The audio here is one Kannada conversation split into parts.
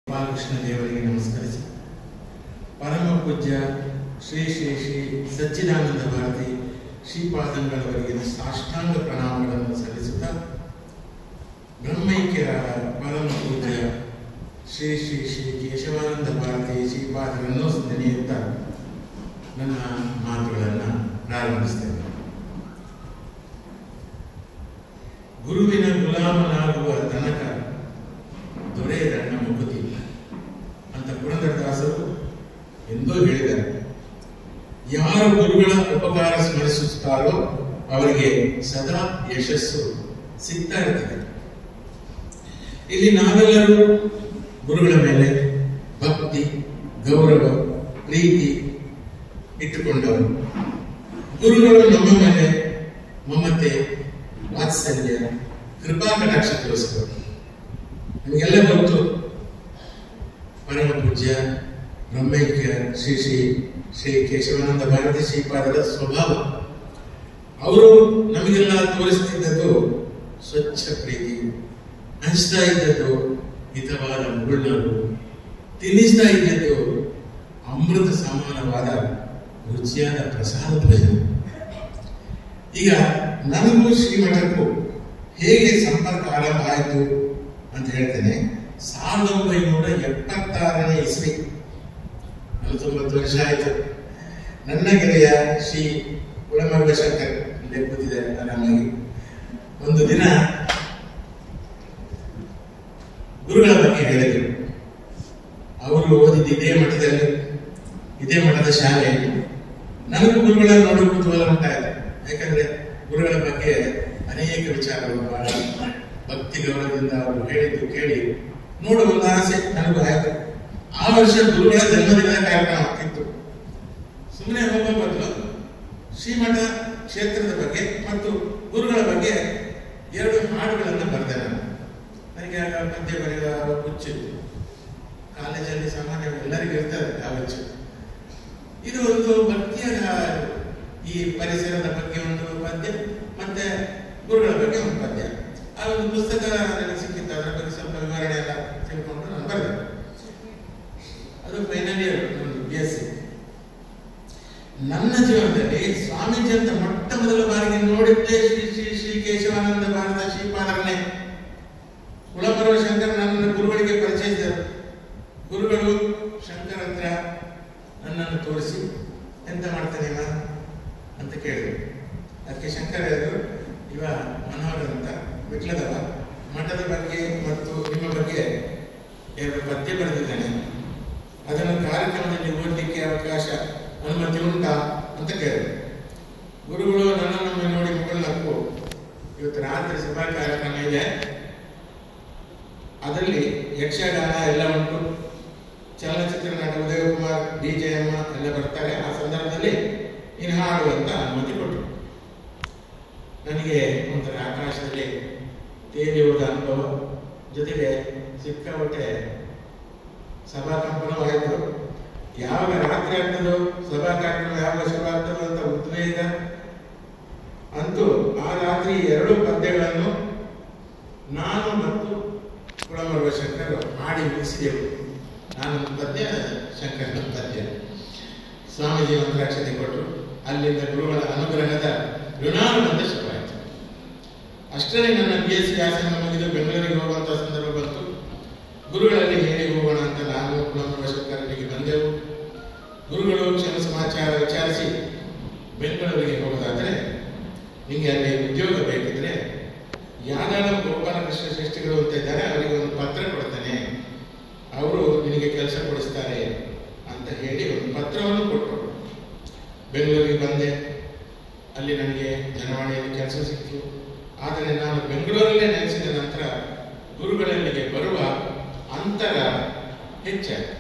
ಬಾಲಕೃಷ್ಣ ದೇವರಿಗೆ ನಮಸ್ಕರಿಸಿ ಪರಮ ಪೂಜ್ಯ ಶ್ರೀ ಶ್ರೀ ಶ್ರೀ ಸಚ್ಚಿದಾನಂದ ಭಾರತಿ ಶ್ರೀಪಾದಂಗಳವರಿಗೆ ಸಾಷ್ಟಾಂಗ ಪ್ರಣಾಮಗಳನ್ನು ಸಲ್ಲಿಸುತ್ತಾ ಬ್ರಹ್ಮೈಕ್ಯರಾದ ಪರಮ ಪೂಜ್ಯ ಶ್ರೀ ಶ್ರೀ ಶ್ರೀ ಕೇಶವಾನಂದ ಭಾರತಿ ಶ್ರೀಪಾದರನ್ನು ನೆನೆಯುತ್ತಾ ನನ್ನ ಮಾತುಗಳನ್ನು ಪ್ರಾರಂಭಿಸ್ತೇನೆ. ಗುರುವಿನ ಗುಲಾಮನಾಗುವ ತನಕ ದೊರೆಯದಣ್ಣ ಮುಕುತಿ ಅಂತ ಪುರಂದರದಾಸರು ಎಂದೋ ಹೇಳಿದ್ದಾರೆ. ಯಾರು ಗುರುಗಳ ಉಪಕಾರ ಸ್ಮರಿಸುತ್ತಾರೋ ಅವರಿಗೆ ಸದಾ ಯಶಸ್ಸು ಸಿಗ್ತಾ ಇರ್ತದೆ. ಇಲ್ಲಿ ನಾವೆಲ್ಲರೂ ಗುರುಗಳ ಮೇಲೆ ಭಕ್ತಿ, ಗೌರವ, ಪ್ರೀತಿ ಇಟ್ಟುಕೊಂಡವರು. ಗುರುಗಳು ನಮ್ಮ ಮೇಲೆ ಮಮತೆ, ವಾತ್ಸಲ್ಯ, ಕೃಪಾ ಕಟಾಕ್ಷ ತೋರಿಸಿದರು. ನಮಗೆಲ್ಲ ಗೊತ್ತು ಪರಮ ಪೂಜ್ಯ ಬ್ರಹ್ಮೈಕ್ಯ ಶ್ರೀ ಶ್ರೀ ಶ್ರೀ ಕೇಶವಾನಂದ ಭಾರತಿ ಶ್ರೀಪಾದರ ಸ್ವಭಾವ. ಅವರು ನಮಗೆಲ್ಲ ತೋರಿಸ್ತಿದ್ದದ್ದು ಸ್ವಚ್ಛ ಪ್ರೀತಿ, ಹಂಚ್ತಾ ಇದ್ದದ್ದು ಹಿತವಾದ ಮುಗುಳ್ನಗು, ತಿನ್ನಿಸ್ತಾ ಇದ್ದದ್ದು ಅಮೃತ ಸಮಾನವಾದ ರುಚಿಯಾದ ಪ್ರಸಾದ ಭೋಜನ. ಈಗ ನನಗೂ ಶ್ರೀಮಠಕ್ಕೂ ಹೇಗೆ ಸಂಪರ್ಕ ಆರಂಭ ಆಯಿತು ಅಂತ ಹೇಳ್ತೇನೆ. 1976ನೇ ಇಸ್ವಿ, 49 ವರ್ಷ ಆಯಿತು. ನನ್ನ ಗೆಳೆಯ ಶ್ರೀ ಕುಳಮರ್ವ ಶಂಕರ್ ಇಲ್ಲೇ ಕೂತಿದ್ದಾರೆ ಆರಾಮಾಗಿ. ಒಂದು ದಿನ ಗುರುಗಳ ಬಗ್ಗೆ ಹೇಳಿದರು. ಅವರು ಓದಿದ್ದು ಇದೇ ಮಠದಲ್ಲಿ, ಇದೇ ಮಠದ ಶಾಲೆಯಲ್ಲಿ. ನನಗೂ ಗುರುಗಳ ನೋಡಿ ಕುತೂಹಲ ಉಂಟಾಯಿತು. ಯಾಕಂದ್ರೆ ಗುರುಗಳ ಬಗ್ಗೆ ಅನೇಕ ವಿಚಾರಗಳು ಬಹಳ ಭಕ್ತಿ ಗೌರವದಿಂದ ಅವರು ಹೇಳಿದ್ದು ಕೇಳಿ ನೋಡುವ ಒಂದು ಆಸೆ ನನಗೂ ಆಯಿತು. ಆ ವರ್ಷ ಗುರುಗಳ ಜನ್ಮದಿನದ ಕಾರ್ಯಕ್ರಮ ಇತ್ತು. ಸುಮ್ಮನೆ ಹೋಗೋ ಬದಲು ಶ್ರೀಮಠ ಕ್ಷೇತ್ರದ ಬಗ್ಗೆ ಮತ್ತು ಗುರುಗಳ ಬಗ್ಗೆ 2 ಹಾಡುಗಳನ್ನು ಬರೆದೆ ನಾನು. ನನಗೆ ಆಗ ಪದ್ಯ ಬರೆಯುವ ಹುಚ್ಚಿತ್ತು. ಕಾಲೇಜಲ್ಲಿ ಸಾಮಾನ್ಯ ಎಲ್ಲರಿಗೂ ಇರ್ತದೆ ಆ ಹುಚ್ಚು. ಇದು ಒಂದು ಭಕ್ತಿಯ, ಈ ಪರಿಸರದ ಬಗ್ಗೆ ಒಂದು ಪದ್ಯ, ಮತ್ತೆ ಗುರುಗಳ ಬಗ್ಗೆ ಒಂದು ಪದ್ಯ. ಆ ಒಂದು ಪುಸ್ತಕ ನನಗೆ ಸಿಕ್ಕಿತ್ತು. ಅದರ ಬಗ್ಗೆ ಸ್ವಲ್ಪ ವಿವರಣೆ ಎಲ್ಲ ತಿಳ್ಕೊಂಡು ನಾನು ಬರೆದೆ. ಅದು ಫೈನಲ್ ಇಯರ್ BSc. ನನ್ನ ಜೀವನದಲ್ಲಿ ಸ್ವಾಮೀಜಿ ಅಂತ ಮೊಟ್ಟ ಮೊದಲ ಬಾರಿಗೆ ನೋಡಿದ್ದೆ ಶ್ರೀ ಶ್ರೀ ಶ್ರೀ ಕೇಶವಾನಂದ ಭಾರತ ಶ್ರೀಪಾದರನ್ನೇ. ಕುಳಮರ್ವ ಶಂಕರ್ ನನ್ನನ್ನು ಗುರುಗಳಿಗೆ ಪರಿಚಯಿಸಿದರು. ಗುರುಗಳು ಶಂಕರ್ ಹತ್ರ ನನ್ನನ್ನು ತೋರಿಸಿ ಎಂತ ಮಾಡ್ತಾನೆ ಅಂತ ಕೇಳಿದರು. ಅದಕ್ಕೆ ಶಂಕರ್ ಹೇಳಿದರು, ಇವ ಮನೋಹರ್ ಅಂತ ವಿಟ್ಲದವ, ಮಠದ ಬಗ್ಗೆ ಮತ್ತು ನಿಮ್ಮ ಬಗ್ಗೆ 2 ಪದ್ಯ ಬರೆದಿದ್ದಾನೆ, ಅದನ್ನು ಕಾರ್ಯಕ್ರಮದಲ್ಲಿ ಓದಲಿಕ್ಕೆ ಅವಕಾಶ ಅನುಮತಿ ಉಂಟಾ ಅಂತ ಕೇಳಿದರು. ಗುರುಗಳು ನನ್ನನ್ನು ನೋಡಿ ಮುಗುಳ್ನಕ್ಕು, ಇವತ್ತು ರಾತ್ರಿ ಸಭಾ ಕಾರ್ಯಕ್ರಮ ಇದೆ, ಅದರಲ್ಲಿ ಯಕ್ಷಗಾನ ಎಲ್ಲ ಉಂಟು, ಚಲನಚಿತ್ರ ನಟ ಉದಯಕುಮಾರ್, DJ-ಅಮ್ಮ ಎಲ್ಲ ಬರ್ತಾರೆ, ಆ ಸಂದರ್ಭದಲ್ಲಿ ನೀನು ಹಾಡು ಅಂತ ಅನುಮತಿ ಕೊಟ್ಟರು. ನನಗೆ ಒಂಥರ ಆಕಾಶದಲ್ಲಿ ತೇಲಿ ಹೋದ ಅನುಭವ, ಜೊತೆಗೆ ಸಿಕ್ಕಾಪಟ್ಟೆ ಸಭಾ ಕಂಪನವೂ ಆಯಿತು. ಯಾವಾಗ ರಾತ್ರಿ ಆಗ್ತದೋ, ಸಭಾ ಕಾರ್ಯಕ್ರಮ ಯಾವಾಗ ಶುರು ಆಗ್ತದೋ ಅಂತ ಉದ್ವೇಗ. ಅಂತೂ ಆ ರಾತ್ರಿ 2 ಪದ್ಯಗಳನ್ನು ನಾನು ಮತ್ತು ಕುಳಮರ್ವ ಶಂಕರ್ ಹಾಡಿ ಮುಗಿಸಿದೆವು. ನಾನೊಂದು ಪದ್ಯ, ಶಂಕರ್ನ ಪದ್ಯ. ಸ್ವಾಮೀಜಿ ಮಂತ್ರಾಕ್ಷತೆ ಕೊಟ್ಟರು. ಅಲ್ಲಿಂದ ಗುರುಗಳ ಅನುಗ್ರಹದ ಋಣಾನುಬಂಧ ಶುರುವಾಯಿತು. ಅಷ್ಟರಲ್ಲಿ ನನ್ನ BSc ವ್ಯಾಸಂಗ ಮುಗಿದು ಬೆಂಗಳೂರಿಗೆ ಹೋಗುವಂಥ ಸಂದರ್ಭ ಬಂತು. ಗುರುಗಳಲ್ಲಿ ಹೇಳಿ ಹೋಗೋಣ ಅಂತ ನಾನು ಕುಳಮರ್ವ ಶಂಕರನಿಗೆ ಬಂದೆವು. ಗುರುಗಳು ಕ್ಷಣ ಸಮಾಚಾರ ವಿಚಾರಿಸಿ, ಬೆಂಗಳೂರಿಗೆ ಹೋಗೋದಾದರೆ ನಿಮಗೆ ಅಲ್ಲಿ ಉದ್ಯೋಗ ಬೇಕಿದ್ರೆ ಯಾದವ ಗೋಪಾಲಕೃಷ್ಣ ಶ್ರೇಷ್ಠಿಗಳು ಅಂತ ಇದ್ದಾರೆ, ಅವರಿಗೆ ಒಂದು ಪತ್ರ ಕೊಡ್ತಾನೆ, ಅವರು ನಿನಗೆ ಕೆಲಸ ಕೊಡಿಸ್ತಾರೆ ಅಂತ ಹೇಳಿ ಒಂದು ಪತ್ರವನ್ನು ಕೊಟ್ಟರು. ಬೆಂಗಳೂರಿಗೆ ಬಂದೆ. ಅಲ್ಲಿ ನನಗೆ ಜನವಾಣಿಯಲ್ಲಿ ಕೆಲಸ ಸಿಕ್ತು. ಆದರೆ ನಾನು ಬೆಂಗಳೂರಲ್ಲೇ ನೆಲೆಸಿದ ನಂತರ ಗುರುಗಳಲ್ಲಿಗೆ ಬರುವ ಅಂತರ ಹೆಚ್ಚಾಯಿತು.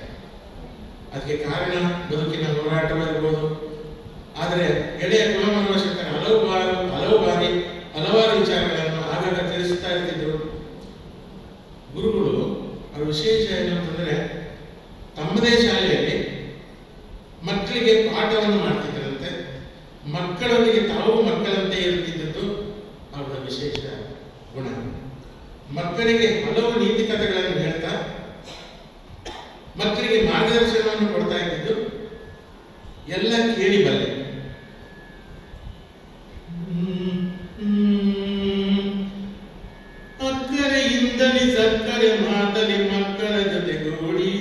ಅದಕ್ಕೆ ಕಾರಣ ಬದುಕಿನ ಹೋರಾಟವಿರ್ಬೋದು. ಆದರೆ ಗೆಳೆಯ ಕುಳಮರ್ವ ಶಂಕರ್ ಹಲವಾರು ವಿಚಾರಗಳನ್ನು ಆಗಾಗ ತಿಳಿಸುತ್ತಾ ಇರ್ತಿದ್ರು. ಗುರುಗಳು ಅವರ ವಿಶೇಷ ಏನು ಅಂತಂದರೆ, ತಮ್ಮದೇ ಶಾಲೆಯಲ್ಲಿ ಮಕ್ಕಳಿಗೆ ಪಾಠವನ್ನು ಮಾಡ್ತಿದ್ದರಂತೆ, ಮಕ್ಕಳೊಂದಿಗೆ ತಾವು ಮಕ್ಕಳಂತೆ ಇರುತ್ತಿದ್ದದ್ದು ಅವರ ವಿಶೇಷ ಗುಣ. ಮಕ್ಕಳಿಗೆ ಹಲವು ನೀತಿ ಕಥೆಗಳನ್ನು ಹೇಳ್ತಾ ಮಕ್ಕಳಿಗೆ ಮಾರ್ಗದರ್ಶನವನ್ನು ಕೊಡ್ತಾ ಇದ್ದಿದ್ದು ಎಲ್ಲ ಕೇಳಿ ಬಲ್ಲೆ. ಅಕ್ಕರೆಯಿಂದಲೇ ಸಕ್ಕರೆ ಮಾತಲಿ ಮಕ್ಕಳ ಜೊತೆಗೂಡಿ,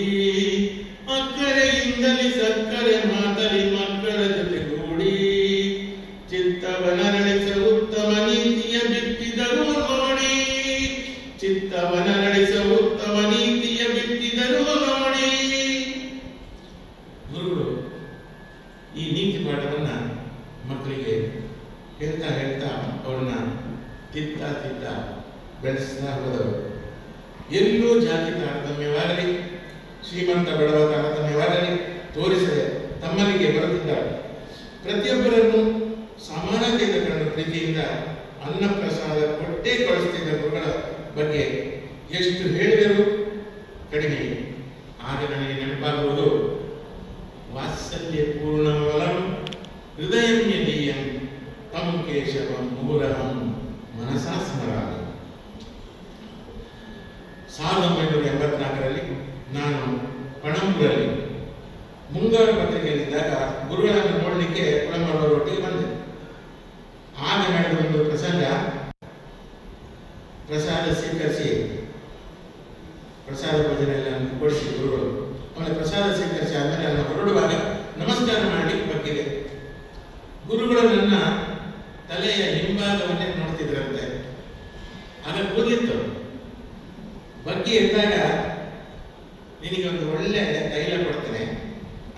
ಅಕ್ಕರೆಯಿಂದಲೇ ಸಕ್ಕರೆ ಮಾತಲಿ ಮಕ್ಕಳ ಜೊತೆಗೂಡಿ, ಚಿತ್ತವನರಳಿಸ ಉತ್ತಮ ನೀತಿಯ ಬಿತ್ತಿದರು ನೋಡಿ, ಚಿತ್ತವನರಳಿಸ ಉತ್ತಮ ನೀತಿಯ ಬಿತ್ತಿದರು ನೋಡಿ. ಗುರುಗಳು ಈ ನೀತಿ ಪಾಠವನ್ನ ಮಕ್ಕಳಿಗೆ ಹೇಳ್ತಾ ಹೇಳ್ತಾ ಅವ್ರನ್ನ ತಿತ್ತ ತಿತ್ತ ಬೆಳೆಸ್ತಾ ಹೋದವರು. ಎಲ್ಲೂ ಜಾತಿ ತಾರತಮ್ಯವಾಗಲಿ, ಶ್ರೀಮಂತ ಬಡವ ತಾರತಮ್ಯವಾಗಲಿ ತೋರಿಸದೆ ತಮ್ಮನಿಗೆ ಬರುತ್ತಿದ್ದಾರೆ. ಪ್ರತಿಯೊಬ್ಬರನ್ನು ಸಮಾನತೆಯಿಂದ ಕಂಡು ಪ್ರೀತಿಯಿಂದ ಅನ್ನ ಪ್ರಸಾದ ಕೊಟ್ಟೇ ಕಳಿಸ್ತಿದ್ದ ಗುರುಗಳ ಬಗ್ಗೆ ಎಷ್ಟು ಹೇಳಿದರೂ ಕಡಿಮೆ. ಆಗ ನನಗೆ ನೆನಪಾಗುವುದು ವಾತ್ಸಲ್ಯ ಪೂರ್ಣವಲಂ ಹೃದಯಂ ಯದೀಯಂ ತಂ ಕೇಶವಂ ಮೂರಹಂ ಮನಸಾ ಸ್ಮರಾಮಿ. 1984ರಲ್ಲಿ ನಾನು ಪಣಂಬೂರಲ್ಲಿ ಮುಂಗಾರು ಪತ್ರಿಕೆಯಲ್ಲಿದ್ದಾಗ ಗುರುಗಳನ್ನು ನೋಡಲಿಕ್ಕೆ ಕುಳಂಬರೊಟ್ಟಿಗೆ ಬಂದೆ. ಆಗ ನಡೆದ ಒಂದು ಪ್ರಸಂಗ, ಪ್ರಸಾದ ಸ್ವೀಕರಿಸಿ ಪ್ರಸಾದ ಭೋಜನ ಎಲ್ಲ ಕೊಡಿಸಿ ಗುರುಗಳು. ಆಮೇಲೆ ಪ್ರಸಾದ ಸ್ವೀಕರಿಸಿ ಆದ್ಮೇಲೆ ನಾನು ಹೊರಡುವಾಗ ನಮಸ್ಕಾರ ಮಾಡಲಿಕ್ಕೆ ಬಗ್ಗಿದೆ. ಗುರುಗಳು ನನ್ನ ತಲೆಯ ಹಿಂಭಾಗವನ್ನೇ ನೋಡ್ತಿದ್ರಂತೆ. ಆಗ ಕೂದಿತ್ತು. ಬಗ್ಗೆ ಇದ್ದಾಗ ನಿನಗೆ ಒಂದು ಒಳ್ಳೆ ತೈಲ ಕೊಡ್ತೇನೆ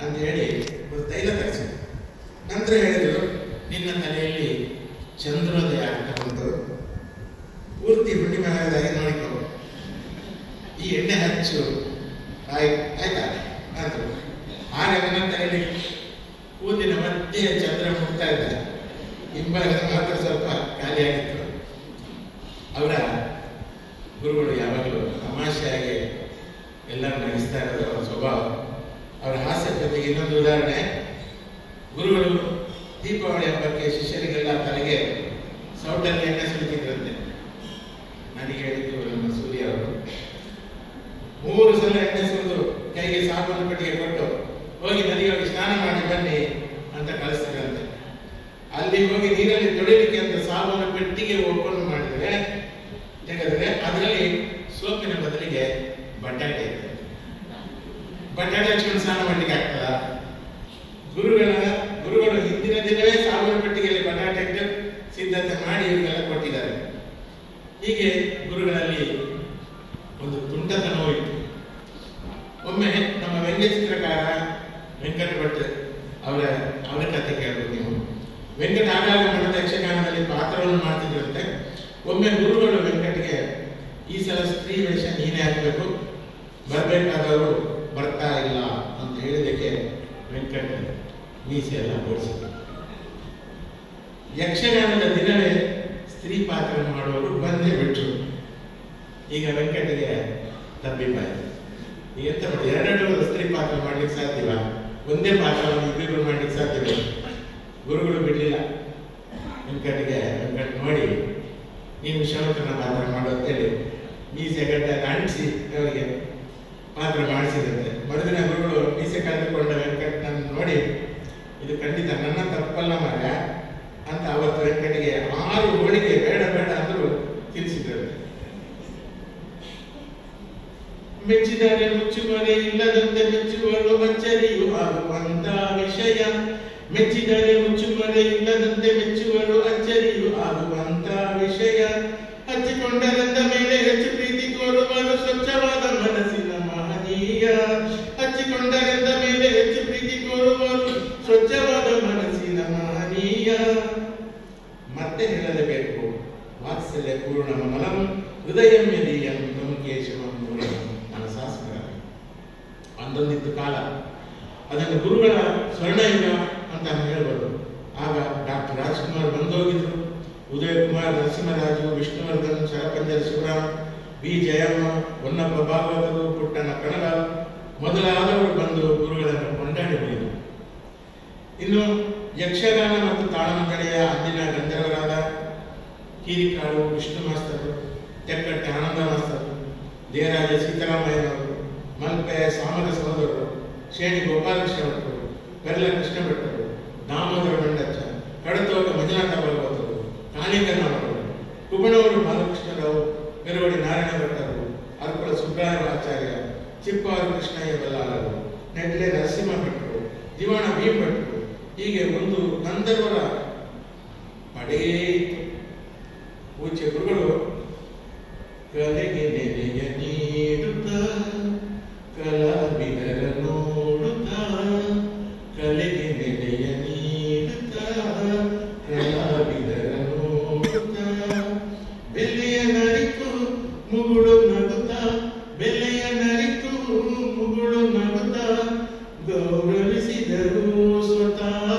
ಅಂತ ಹೇಳಿ ಒಂದು ತೈಲ ತರಿಸಿದ್ರು. ನಂತರ ಹೇಳಿದ್ರು, ನಿನ್ನ ತಲೆಯಲ್ಲಿ ಚಂದ್ರೋದಯ ಆಗ್ತಾ ಬಂತು, ಪೂರ್ತಿ ಹುಣ್ಣಿಮೆ ಆಗದಾಗಿ ನೋಡಿಕೊ, ಈ ಎಣ್ಣೆ ಹಚ್ಚು, ಆಯ್ತಾ ಅಂದ್ರು. ಆಗ ನನ್ನ ತಲೆಯಲ್ಲಿ ಕೂದಿನ ಮಧ್ಯೆ ಚಂದ್ರ ಮುಟ್ತಾ ಇದ್ದ, ಹಿಂಭಾಗದ ಮಾತ್ರ ಸ್ವಲ್ಪ ಖಾಲಿಯಾಗಿತ್ತು. ಅವರ ಗುರುಗಳು ಯಾವಾಗಲೂ ತಮಾಷೆಯಾಗಿ ಎಲ್ಲರೂ ನಗಿಸ್ತಾ ಇರೋದು ಅವರ ಸ್ವಭಾವ. ಅವರ ಹಾಸ್ಯ ಜೊತೆಗೆ ಇನ್ನೊಂದು ಉದಾಹರಣೆ, ಗುರುಗಳು ದೀಪಾವಳಿ ಹಬ್ಬಕ್ಕೆ ಶಿಷ್ಯರಿಗೆಲ್ಲ ತಲೆಗೆ ಸೌಟಲ್ಲಿ ಎಣ್ಣೆ ಸುರಿತಿದ್ರಂತೆ. ನನಗೆ ಹೇಳಿದ್ದು ನಮ್ಮ ಸೂರ್ಯ ಅವರು 3 ಸಲ ಎಣ್ಣೆ ಸುರಿದು ಕೈಗೆ ಸಾಬೂನು ಪೆಟ್ಟಿಗೆ ಕೊಟ್ಟು ಹೋಗಿ ನದಿಗೆ ಹೋಗಿ ಸ್ನಾನ ಮಾಡಿ ಬನ್ನಿ ಅಂತ ಕಳಿಸ್ತಿದ್ರಂತೆ. ಅಲ್ಲಿ ಹೋಗಿ ನೀರಲ್ಲಿ ತೊಳಿಲಿಕ್ಕೆ ಅಂತ ಸಾಬೂನು ಪೆಟ್ಟಿಗೆ ಓಪನ್ ಮಾಡಿದ್ರೆ ತೆಗೆದ್ರೆ ಅದರಲ್ಲಿ ಸೋಪಿನ ಬದಲಿಗೆ ಬಟಾಟೆ ಇರ್ತದೆ. ಬಟಾಟೆ ಹಚ್ಕೊಂಡು ಸ್ನಾನ ಮಾಡ್ಲಿಕ್ಕೆ ಆಗ್ತದ? ಗುರುಗಳು ಹಿಂದಿನ ದಿನವೇ ಸಾಬೂನು ಪೆಟ್ಟಿಗೆಯಲ್ಲಿ ಬಟಾಟೆ ಇಟ್ಟು ಸಿದ್ಧತೆ ಮಾಡಿ ಇವರಿಗೆಲ್ಲ ಕೊಟ್ಟಿದ್ದಾರೆ. ಹೀಗೆ ಗುರುಗಳಲ್ಲಿ ಒಂದು ತುಂಟತನವೂ ಇತ್ತು. ಒಮ್ಮೆ ನಮ್ಮ ವ್ಯಂಗ್ಯ ಚಿತ್ರಕಾರ ವೆಂಕಟ ಭಟ್ ಅವರ ಕಥೆ ಕೇಳಬೇಕು ನೀವು. ವೆಂಕಟ ಆಗಾಗ ಮಠದ ಯಕ್ಷಗಾನದಲ್ಲಿ ಪಾತ್ರವನ್ನು ಮಾಡ್ತಿದ್ರಂತೆ. ಒಮ್ಮೆ ಗುರುಗಳು ವೆಂಕಟ್ಗೆ, ಈ ಸಲ ಸ್ತ್ರೀ ವೇಷ ನೀನೇ ಹಾಕಬೇಕು, ಬರಬೇಕಾದವರು ಬರ್ತಾ ಇಲ್ಲ ಅಂತ ಹೇಳಿದಕ್ಕೆ ವೆಂಕಟ್ ಮೀಸೆ ಎಲ್ಲ ಓಡಿಸಿದ್ರು. ಯಕ್ಷಗಾನದ ದಿನವೇ ಸ್ತ್ರೀ ಪಾತ್ರ ಮಾಡುವವರು ಬಂದೇ ಬಿಟ್ರು. ಈಗ ವೆಂಕಟಿಗೆ ತಬ್ಬಿಬ್ಬಾಯಿತು. ಈಗ ಎಂತ ಮಾಡಿ, 2 ಸ್ತ್ರೀ ಪಾತ್ರ ಮಾಡ್ಲಿಕ್ಕೆ ಸಾಧ್ಯವ? ಒಂದೇ ಪಾತ್ರವನ್ನು ಇಬ್ಬರು ಮಾಡ್ಲಿಕ್ಕೆ ಸಾಧ್ಯವ? ಗುರುಗಳು ಬಿಡ್ಲಿಲ್ಲ. ವೆಂಕಟ್ ನೋಡಿ, ನೀವು ಶೌಕನ ಪಾತ್ರ ಮಾಡೋತ್ತೇಳಿ ಮೀಸೆ ಗಡ್ಡ ಅಂಟಿಸಿ ಅವರಿಗೆ ಪಾತ್ರ ಮಾಡಿಸಿದಂತೆ. ಮರುದಿನ ಗುರುಗಳು ಮೀಸೆ ಕಳೆದುಕೊಂಡ ವೆಂಕಟ್ ನನ್ನ ನೋಡಿ, ಇದು ಖಂಡಿತ ನನ್ನ ತಪ್ಪಲ್ಲ ಮರ ಅಂತ ಅವತ್ತು ವೆಂಕಟಿಗೆ 6 ಹೋಳಿಗೆ ಬೇಡ ಬೇಡ ಅಂದ್ರು ತಿನ್ನಿಸಿದ್ರು. ಮೆಚ್ಚಿದರೆ ಮುಚ್ಚುಮರೆ ಇಲ್ಲದಂತೆ ಮೆಚ್ಚುವರು ಅಚ್ಚರಿಯು ಆಗುವಂತ ವಿಷಯ, ಮೆಚ್ಚಿದರೆ ಮುಚ್ಚುಮರೆ ಇಲ್ಲದಂತೆ ಮೆಚ್ಚುವರು ಅಚ್ಚರಿಯು ಆಗುವಂತ ವಿಷಯ, ಹಚ್ಚಿಕೊಂಡರೆಂದ ಮೇಲೆ ಹೆಚ್ಚು ಪ್ರೀತಿ ತೋರುವರು ಸ್ವಚ್ಛವಾದ ಮನಸ್ಸಿನ ಮಹನೀಯ, ಹಚ್ಚಿಕೊಂಡರೆಂದ ಮೇಲೆ ಹೆಚ್ಚು ಪ್ರೀತಿ ತೋರುವರು ಸ್ವಚ್ಛವಾದ ಮನಸ್ಸಿನ ಮಹನೀಯ. ಮತ್ತೆ ಹೇಳಲೇಬೇಕು, ವಾತ್ಸಲ್ಯ ಪೂರ್ಣ ಮಲಂ ಹೃದಯಂ ಯದೀಯಂ ತಂ ಕೇಶವಂ ಮೂರಹಂ ಮನಸಾ ಸ್ಮರಾಮಿ. ಒಂದೊಂದಿತ್ತು ಕಾಲ, ಅದನ್ನು ಗುರುಗಳ ಸ್ವರ್ಣಯುಗ ಅಂತ ಹೇಳ್ಬೋದು. ಆಗ ಡಾಕ್ಟರ್ ರಾಜ್ಕುಮಾರ್ ಬಂದೋಗಿದ್ರು, ಉದಯ್ ಕುಮಾರ್, ನರಸಿಂಹರಾಜು, ವಿಷ್ಣುವರ್ಧನ್, ಶರಪಂಜರ್ ಶಿವರಾಮ್, ಬಿ ಜಯಮ್ಮ, ಹೊನ್ನಪ್ಪ ಭಾಗವತರು, ಪುಟ್ಟಣ್ಣ ಕಣಗ ಮೊದಲಾದವರು ಬಂದು ಗುರುಗಳನ್ನು ಕೊಂಡಾಡಿ ಹೋಗಿದ್ರು. ಇನ್ನು ಯಕ್ಷಗಾನ ಮತ್ತು ತಾಳಮದ್ದಳೆಯ ಅಂದಿನ ಗಂಧರ್ವರಾದ ಕೀರಿಕಾಡು ವಿಷ್ಣು ಮಾಸ್ತರು, ತೆಕ್ಕಟ್ಟೆ ಆನಂದ ಮಾಸ್ತರು, ದೇವರಾಜ ಸೀತಾರಾಮಯ್ಯನವರು, ಮಲ್ಪೆ ಸಾಮರ ಸಹೋದರರು, ಶೇಣಿ ಗೋಪಾಲಕೃಷ್ಣ ಭಟ್ರು, ಪೆರ್ಲ ಕೃಷ್ಣ ಭಟ್ರು, ದಾಮೋದರ ಮಂಡಚ್ಚ, ಕಡತೋಟ ಮಂಜುನಾಥ ಭಾಗವತರು, ಕಾಣಿಕನ್ನವರು, ಕುಬಣೂರು ಬಾಲಕೃಷ್ಣರಾವ್, ಮೆರವಡಿ ನಾರಾಯಣ ಭಟ್ಟರು, ಅರ್ಪಳ ಸುಬ್ರಾಯ ಆಚಾರ್ಯ, ಚಿಪ್ಪಾರು ಕೃಷ್ಣಯ್ಯ ಬಲ್ಲಾಳರು, ನೆಡ್ಲೆ ನರಸಿಂಹ ಭಟ್ರು, ದಿವಾಣ ಭೀಮ್ ಭಟ್ರು, ಹೀಗೆ ಒಂದು ಗಂಧರ್ವರ ಪಡೆಯೇ ಇತ್ತು. ಪೂಜ್ಯ ಗುರುಗಳು ಕಲೆಗೆ ನೆನೆಯ ನೀಡುತ್ತ ಕಲಾವಿದರ ನೋಡುತ್ತ, ಕಲೆಗೆ ನೆನೆಯ ನೀಡುತ್ತ ಕಲಾವಿದರ ನೋಡುತ್ತ, ಬೆಲೆಯ ನರಿತು ಮುಗುಳು ನಗುತ್ತ, ಬೆಲೆಯ ನರಿತು ಮುಗುಳು ನಗುತ್ತ, ಗೌರವಿಸಿದರು ಸ್ವತಃ,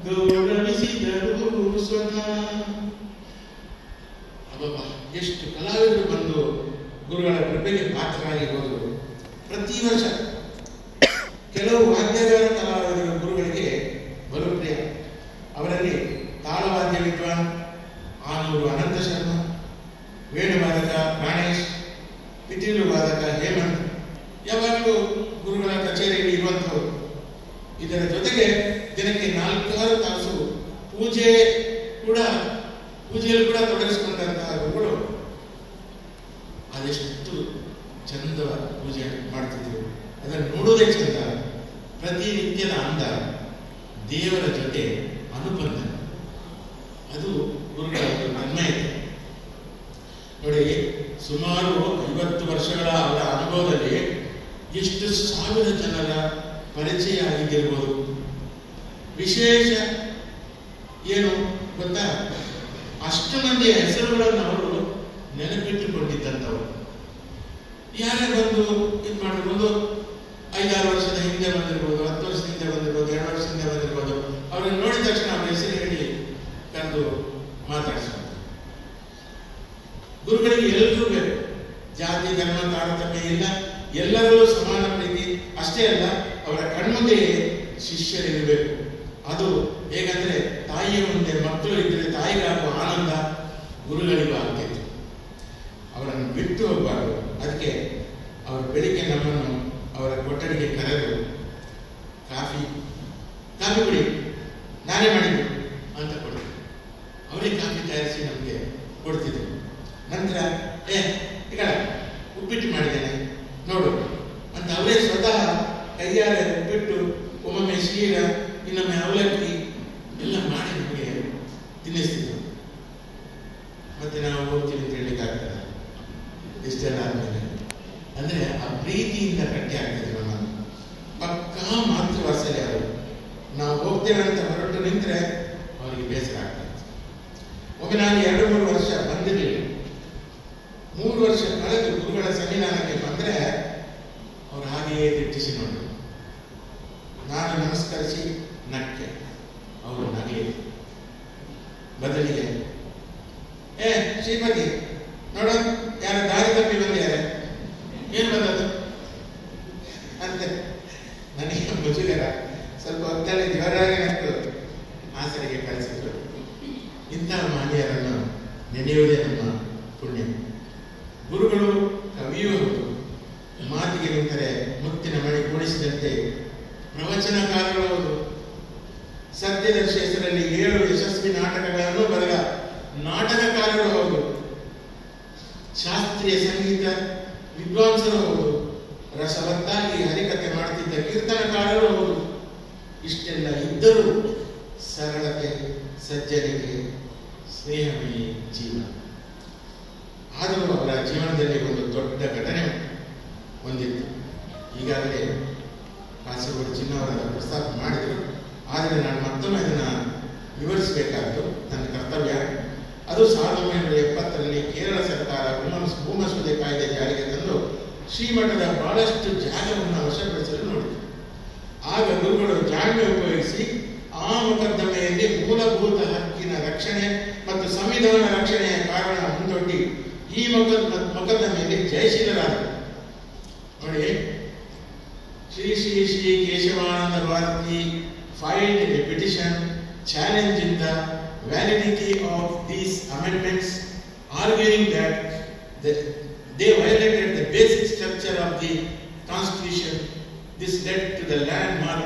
ಗೌರವಿಸಿದರು ಸ್ವತಃ. ಅಬ್ಬಬ್ಬಾ, ಎಷ್ಟು ಕಲಾವಿದರು ಬಂದು ಗುರುಗಳ ಕೃಪೆಗೆ ಪಾತ್ರರಾಗಿ ಹೋದರು. ಪ್ರತಿ ವರ್ಷ ಕೆಲವು ವಾದ್ಯಗಾರ ಕಲಾವಿದರು ಗುರುಗಳಿಗೆ ಬಲು ಪ್ರಿಯ. ಅವರಲ್ಲಿ ತಾಳವಾದ್ಯ ವಿದ್ವಾನ್ ಆನೂರು ಅನಂತ ಶರ್ಮ, ವೇಣುವಾದಕ ಪ್ರಾಣೇಶ್, ಪಿಟೀಲು ವಾದಕ ಹೇಮಂತ್ ಯಾವಾಗಲೂ ಗುರುಗಳ ಕಚೇರಿಯಲ್ಲಿ ಇರುವಂಥವರು. ಇದರ ಜೊತೆಗೆ ದಿನಕ್ಕೆ 4-6 ತಾಸು ಪೂಜೆಯಲ್ಲಿ ಕೂಡ ತೊಡಗಿಸಿಕೊಂಡಂತಹ ಗುರುಗಳು ಅದೆಷ್ಟು ಚಂದ ಪೂಜೆ ಮಾಡ್ತಿದ್ರು. ಅದನ್ನು ನೋಡುವುದೇ ಚಂದ. ಪ್ರತಿನಿತ್ಯದ ಅಂದ, ದೇವರ ಜೊತೆ ಅನುಬಂಧ, ಅದು ಗುರುಗಳ ಒಂದು ತನ್ಮಯತೆ. ನೋಡಿ, ಸುಮಾರು 50 ವರ್ಷಗಳ ಅವರ ಅನುಭವದಲ್ಲಿ ಎಷ್ಟು ಸಾವಿರ ಜನರ ಪರಿಚಯ ಆಗಿದ್ದಿರ್ಬೋದು. ವಿಶೇಷ ಏನು ಗೊತ್ತಾ, ಅಷ್ಟು ಮಂದಿಯ ಹೆಸರುಗಳನ್ನು ಅವರು ನೆನಪಿಟ್ಟುಕೊಂಡಿದ್ದಂಥವ್ರು. ಯಾರೇ ಬಂದು ಇದು ಮಾಡಿದ್ರು, ಒಂದು 5-6 ವರ್ಷದ ಹಿಂದೆ ಬಂದಿರ್ಬೋದು, 10 ವರ್ಷದ ಹಿಂದೆ ಬಂದಿರ್ಬೋದು, 2 ವರ್ಷದ ಹಿಂದೆ ಬಂದಿರ್ಬೋದು. ಅವ್ರನ್ನ ನೋಡಿದ ತಕ್ಷಣ ಅವ್ರ ಹೆಸರು ಹೇಳಿ ಕರೆದು ಮಾತಾಡಿಸ್ತಾರೆ. ಗುರುಗಳಿಗೆ ಎಲ್ಲರೂ ಬೇಕು, ಜಾತಿ ಧರ್ಮ ತಾರತಮ್ಯ ಇಲ್ಲ, ಎಲ್ಲರಲ್ಲೂ ಸಮಾನ ಪ್ರೀತಿ. ಅಷ್ಟೇ ಅಲ್ಲ, ಅವರ ಕಣ್ಮುಂದೆಯೇ ಶಿಷ್ಯರಿರಬೇಕು. ಅದು ಹೇಗಂದ್ರೆ, ತಾಯಿಯ ಮುಂದೆ ಮಕ್ಕಳು ಇದ್ದರೆ ತಾಯಿಗಾಗುವ ಆನಂದ ಗುರುಗಳಿಗೂ ಆಗ್ತಿತ್ತು. ಅವರನ್ನು ಬಿಟ್ಟು ಹೋಗಬಾರ್ದು. ಅದಕ್ಕೆ ಅವರು ಬೆಳಿಗ್ಗೆ ನಮ್ಮನ್ನು ಅವರ ಕೊಠಡಿಗೆ ಕರೆದು ಕಾಫಿ ಕುಡಿ, ನಾನೇ ಮಾಡಿದ್ದು ಅಂತ ಕೊಡ್ತಿದ್ರು. ಅವರೇ ಕಾಫಿ ತಯಾರಿಸಿ ನಮಗೆ ಕೊಡ್ತಿದ್ರು. ನಂತರ ಈಗ ಉಪ್ಪಿಟ್ಟು ಮಾಡಿದ್ದೇನೆ ನೋಡು ಅಂತ ಅವರೇ ಸ್ವತಃ ಕೈಯಾರೆ ಉಪ್ಪಿಟ್ಟು, ಒಮ್ಮೊಮ್ಮೆ ಶೀರ, ಇನ್ನೊಮ್ಮೆ ಅವಲಕ್ಕಿ ಎಲ್ಲ ಮಾಡಿ ನಮಗೆ ತಿನ್ನಿಸ್ತಿದ್ರು. ಮತ್ತೆ ನಾವು ಹೋಗ್ತೀವಿ ಅಂತ ಹೇಳಿಕ್ಕಾಗ್ತದೆ ಇಷ್ಟೆಲ್ಲ ಆದ್ಮೇಲೆ. ಅಂದ್ರೆ ಆ ಪ್ರೀತಿಯಿಂದ ಗಟ್ಟಿ ಆಗ್ತದೆ ನಮ್ಮನ್ನು. ಪಕ್ಕಾ ಮಾತೃವಾತ್ಸಲ್ಯ ಅವರು. ನಾವು ಹೋಗ್ತೇವೆ ಅಂತ ಹೊರಟು ನಿಂತರೆ ಅವರಿಗೆ ಬೇಸರ ಆಗ್ತದೆ. ಒಮ್ಮೆ ನಾನು 2-3 ವರ್ಷ ಬಂದಿರಲಿಲ್ಲ. 3 ವರ್ಷ ಕಳೆದು ಗುರುಗಳ ಸನ್ನಿಧಾನಕ್ಕೆ ಬಂದರೆ ಅವ್ರು ಹಾಗೆಯೇ ದಿಟ್ಟಿಸಿ ನೋಡಿದ್ರು. ನಾನು ನಮಸ್ಕರಿಸಿ ನಕ್ಕೆ, ಅವರು ನಗಲಿ. ಬದಲಿಗೆ ಶ್ರೀಮತಿ ನೋಡ, ಯಾರ ದಾರಿ ತಪ್ಪಿ ಬಂದಿದ್ದಾರೆ, ಏನು ಬಂದದ್ದು ಅಂತೆ. ನನಗೆ ಮುಜುಗರ. ಸ್ವಲ್ಪ ಹೊತ್ತಲ್ಲಿ ಜೋರಾಗಿ ನಕ್ಕು ಆಸರೆಗೆ ಕಳಿಸಿದ್ರು. ಇಂತಹ ಮಾನ್ಯರನ್ನು ನೆನೆಯುವುದೇ ನಮ್ಮ ಪುಣ್ಯ. ಗುರುಗಳು ಕವಿಯೂ ಹೌದು. ಮಾತಿಗೆ ನಿಂತರೆ ಮುತ್ತಿನ ಮಣಿ ಕೂಡಿಸಿದಂತೆ ಪ್ರವಚನಕಾರರು ಹೌದು. ಸತ್ಯದರ್ಶಿ ಹೆಸರಲ್ಲಿ 7 ಯಶಸ್ವಿ ನಾಟಕಗಳನ್ನು ಬರೆದ ನಾಟಕಕಾರರು ಹೌದು. ಶಾಸ್ತ್ರೀಯ ಸಂಗೀತ ವಿದ್ವಾಂಸರು ಹೌದು. ರಸವತ್ತಾಗಿ ಹರಿಕತೆ ಮಾಡ್ತಿದ್ದ ಕೀರ್ತನಕಾರರು ಹೌದು. ಇಷ್ಟೆಲ್ಲ ಇದ್ದರೂ ಸರಳತೆ, ಸಜ್ಜನಿಕೆ, ಸ್ನೇಹಮಯಿ ಜೀವನ. ಆದರೂ ಅವರ ಜೀವನದಲ್ಲಿ ಒಂದು ದೊಡ್ಡ ಘಟನೆ ಹೊಂದಿತ್ತು. ಈಗಾಗಲೇ ಕಾಸರಗೋಡು ಚಿನ್ನವರ ಪ್ರಸ್ತಾಪ ಮಾಡಿದರು. ಆದರೆ ನಾನು ಮತ್ತೊಮ್ಮೆ ಅದನ್ನು ವಿವರಿಸಬೇಕಾದ್ದು ನನ್ನ ಕರ್ತವ್ಯ. ಅದು 1970ರಲ್ಲಿ ಕೇರಳ ಸರ್ಕಾರ ಭೂಮಸೂದೆ ಕಾಯ್ದೆ ಜಾರಿಗೆ ತಂದು ಶ್ರೀಮಠದ ಬಹಳಷ್ಟು ಜಾಗವನ್ನು ವಶಪಡಿಸಲು ನೋಡಿತು. ಆಗ ಗುರುಗಳು ಜಾಣ್ಮೆ ಉಪಯೋಗಿಸಿ ಆ ಮೊಕದ್ದಮೆಯಲ್ಲಿ ಮೂಲಭೂತ ಹಕ್ಕಿನ ರಕ್ಷಣೆ ಮತ್ತು ಸಂವಿಧಾನ ರಕ್ಷಣೆಯ ಕಾರಣ ಮುಂದೊಡ್ಡಿ ಈ ಮೊಕದ್ದಮೆಯಲ್ಲಿ ಜಯಶೀಲರಾದರು. ನೋಡಿ, Shri Shri Shri Keshavananda Bharati filed a petition challenging the validity of these amendments, arguing that they violated the basic structure of the constitution. This led to the landmark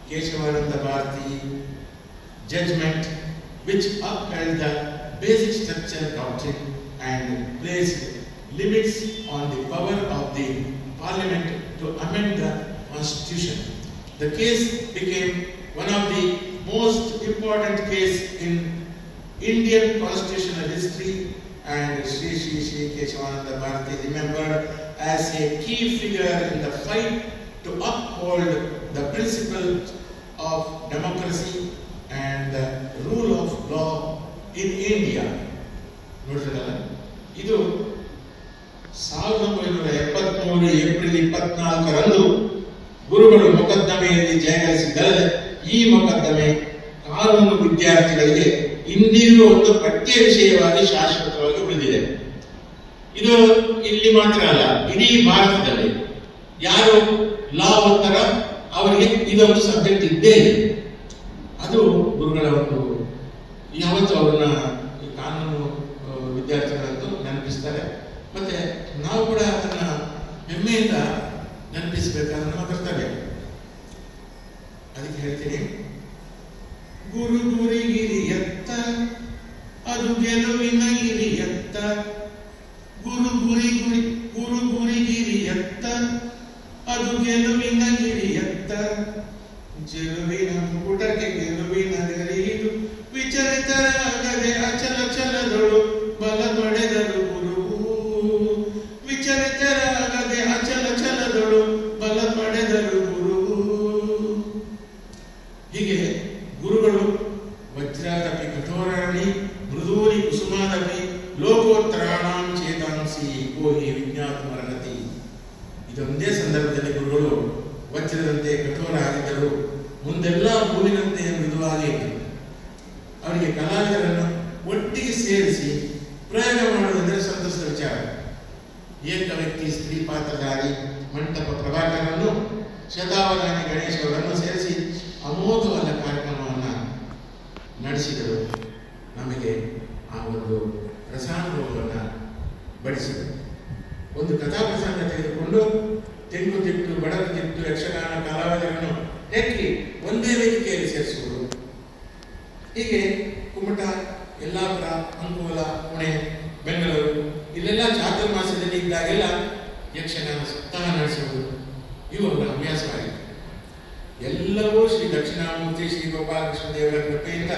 Keshavananda Bharati judgment, which upheld the basic structure doctrine and placed limits on the power of the parliament to amend the constitution. The case became one of the most important cases in Indian constitutional history, and Sri Keshavananda Bharati is remembered as a key figure in the fight to uphold the principles of democracy and the rule of law in India. ನೋಡಿದ್ರಲ್ಲ, ಇದು 1973 ಏಪ್ರಿಲ್ 24ರಂದು ಗುರುಗಳು ಮೊಕದ್ದಮೆಯಲ್ಲಿ ಜಯಗಳಿಸಿದ್ದಲ್ಲದೆ ಈ ಮೊಕದ್ದಮೆ ಕಾನೂನು ವಿದ್ಯಾರ್ಥಿಗಳಿಗೆ ಇಂದಿಗೂ ಒಂದು ಪಠ್ಯ ವಿಷಯವಾಗಿ ಶಾಶ್ವತವಾಗಿ ಉಳಿದಿದೆ. ಇದು ಇಲ್ಲಿ ಮಾತ್ರ ಅಲ್ಲ, ಇಡೀ ಭಾರತದಲ್ಲಿ ಯಾರು ಲಾ ಓದ್ತಾರ ಅವರಿಗೆ ಇದೊಂದು ಸಬ್ಜೆಕ್ಟ್ ಇದ್ದೇ ಇದೆ. ಅದು ಗುರುಗಳ ಒಂದು ಯಾವತ್ತು ಅವ್ರನ್ನ ಕಾನೂನು ವಿದ್ಯಾರ್ಥಿಗಳಂತೂ ನೆನಪಿಸ್ತಾರೆ. ಮತ್ತೆ ನಾವು ಕೂಡ ಅದನ್ನ ಹೆಮ್ಮೆಯಿಂದ ನೆನಪಿಸಬೇಕಾದ್ರೆ ನಮ್ಮ ಕರ್ತವ್ಯ. ಅದಕ್ಕೆ ಹೇಳ್ತೀನಿ, ಗುರು ಗುರಿಗಿರಿಯತ್ತ ಅದು ಗೆಲುವಿನ ಗಿರಿಯತ್ತ, ಗುರು ಗುರಿಗಿರಿಯತ್ತ ಅದು ಗೆಲುವಿನ ಗಿರಿಯತ್ತ, ಗೆಲುವಿನ ಊಟಕ್ಕೆ ಗೆಲುವಿನ ಗರಿದು ವಿಚಲಿತರಾಗದೆ ಅಚಲ ಚಲದೊಳು ಬಲ ಪಡೆದರು ಗುರುವು, ವಿಚಲಿತರಾಗದೆ ಅಚಲ ಚಲದೊಳು ಬಲ ಪಡೆದರು ಗುರುವು. ಹೀಗೆ ಗುರುಗಳು ವಜ್ರಾದಪಿ ಕಠೋರಾಣಿ ಮೃದೂರಿ ಕುಸುಮಾದಪಿ ಲೋಕೋತ್ತರಾಣಾಂ ಚೇತಾಂಸಿ ಕೋಹಿ ವಿಜ್ಞಾತಮರ್ಹತಿ. ಇದೊಂದೇ ಸಂದರ್ಭದಲ್ಲಿ ಗುರುಗಳು ವಜ್ರದಂತೆ ಕಠೋರ ಆಗಿದ್ದರು, ಮುಂದೆಲ್ಲ ಹೂವಿನಂತೆ ಮೃದುವಾಗಿ ಇದ್ದರು. ಅವರಿಗೆ ಕಲಾವಿದರನ್ನು ಒಟ್ಟಿಗೆ ಸೇರಿಸಿ ಪ್ರಯೋಗ ಮಾಡುವುದೆಂದರೆ ಸಂತಸದ ವಿಚಾರ. ಏಕ ವ್ಯಕ್ತಿ ಸ್ತ್ರೀ ಪಾತ್ರಧಾರಿ ಮಂಟಪ ಪ್ರಭಾಕರನ್ನು, ಶತಾವಧಾನಿ ಗಣೇಶ್ ಅವರನ್ನು ಸೇರಿಸಿ ಅಮೋಘವಾದ ಕಾರ್ಯಕ್ರಮವನ್ನು ನಡೆಸಿದರು. ನಮಗೆ ಆ ಒಂದು ರಸಾನುಭವವನ್ನು ಬಡಿಸಿದರು. ಒಂದು ಕಥಾ ಪ್ರಸಂಗ ತೆಗೆದುಕೊಂಡು ತೆಂಗುತಿಟ್ಟು, ಬಡಗುತಿಟ್ಟು, ಯಕ್ಷಗಾನ ಕಲಾವಿದರನ್ನು ನೆಕ್ಕಿ ಒಂದೇ ವೇದಿಕೆಯಲ್ಲಿ ಸೇರಿಸುವುದು. ಹೀಗೆ ಕುಮಟ, ಯಲ್ಲಾಪುರ, ಅಂಕೋಲ, ಪುಣೆ, ಬೆಂಗಳೂರು ಇಲ್ಲೆಲ್ಲ ಚಾತುರ್ಮಾಸದಲ್ಲಿ ಇದ್ದಾಗೆಲ್ಲ ಯಕ್ಷಗಾನ ಸಪ್ತಾಹ ನಡೆಸುವುದು ಇವು ಅವರ ಹವ್ಯಾಸವಾಗಿತ್ತು. ಎಲ್ಲವೂ ಶ್ರೀ ದಕ್ಷಿಣಾಮೂರ್ತಿ ಶ್ರೀ ಗೋಪಾಲಕೃಷ್ಣ ದೇವರ ಕೃಪೆಯಿಂದ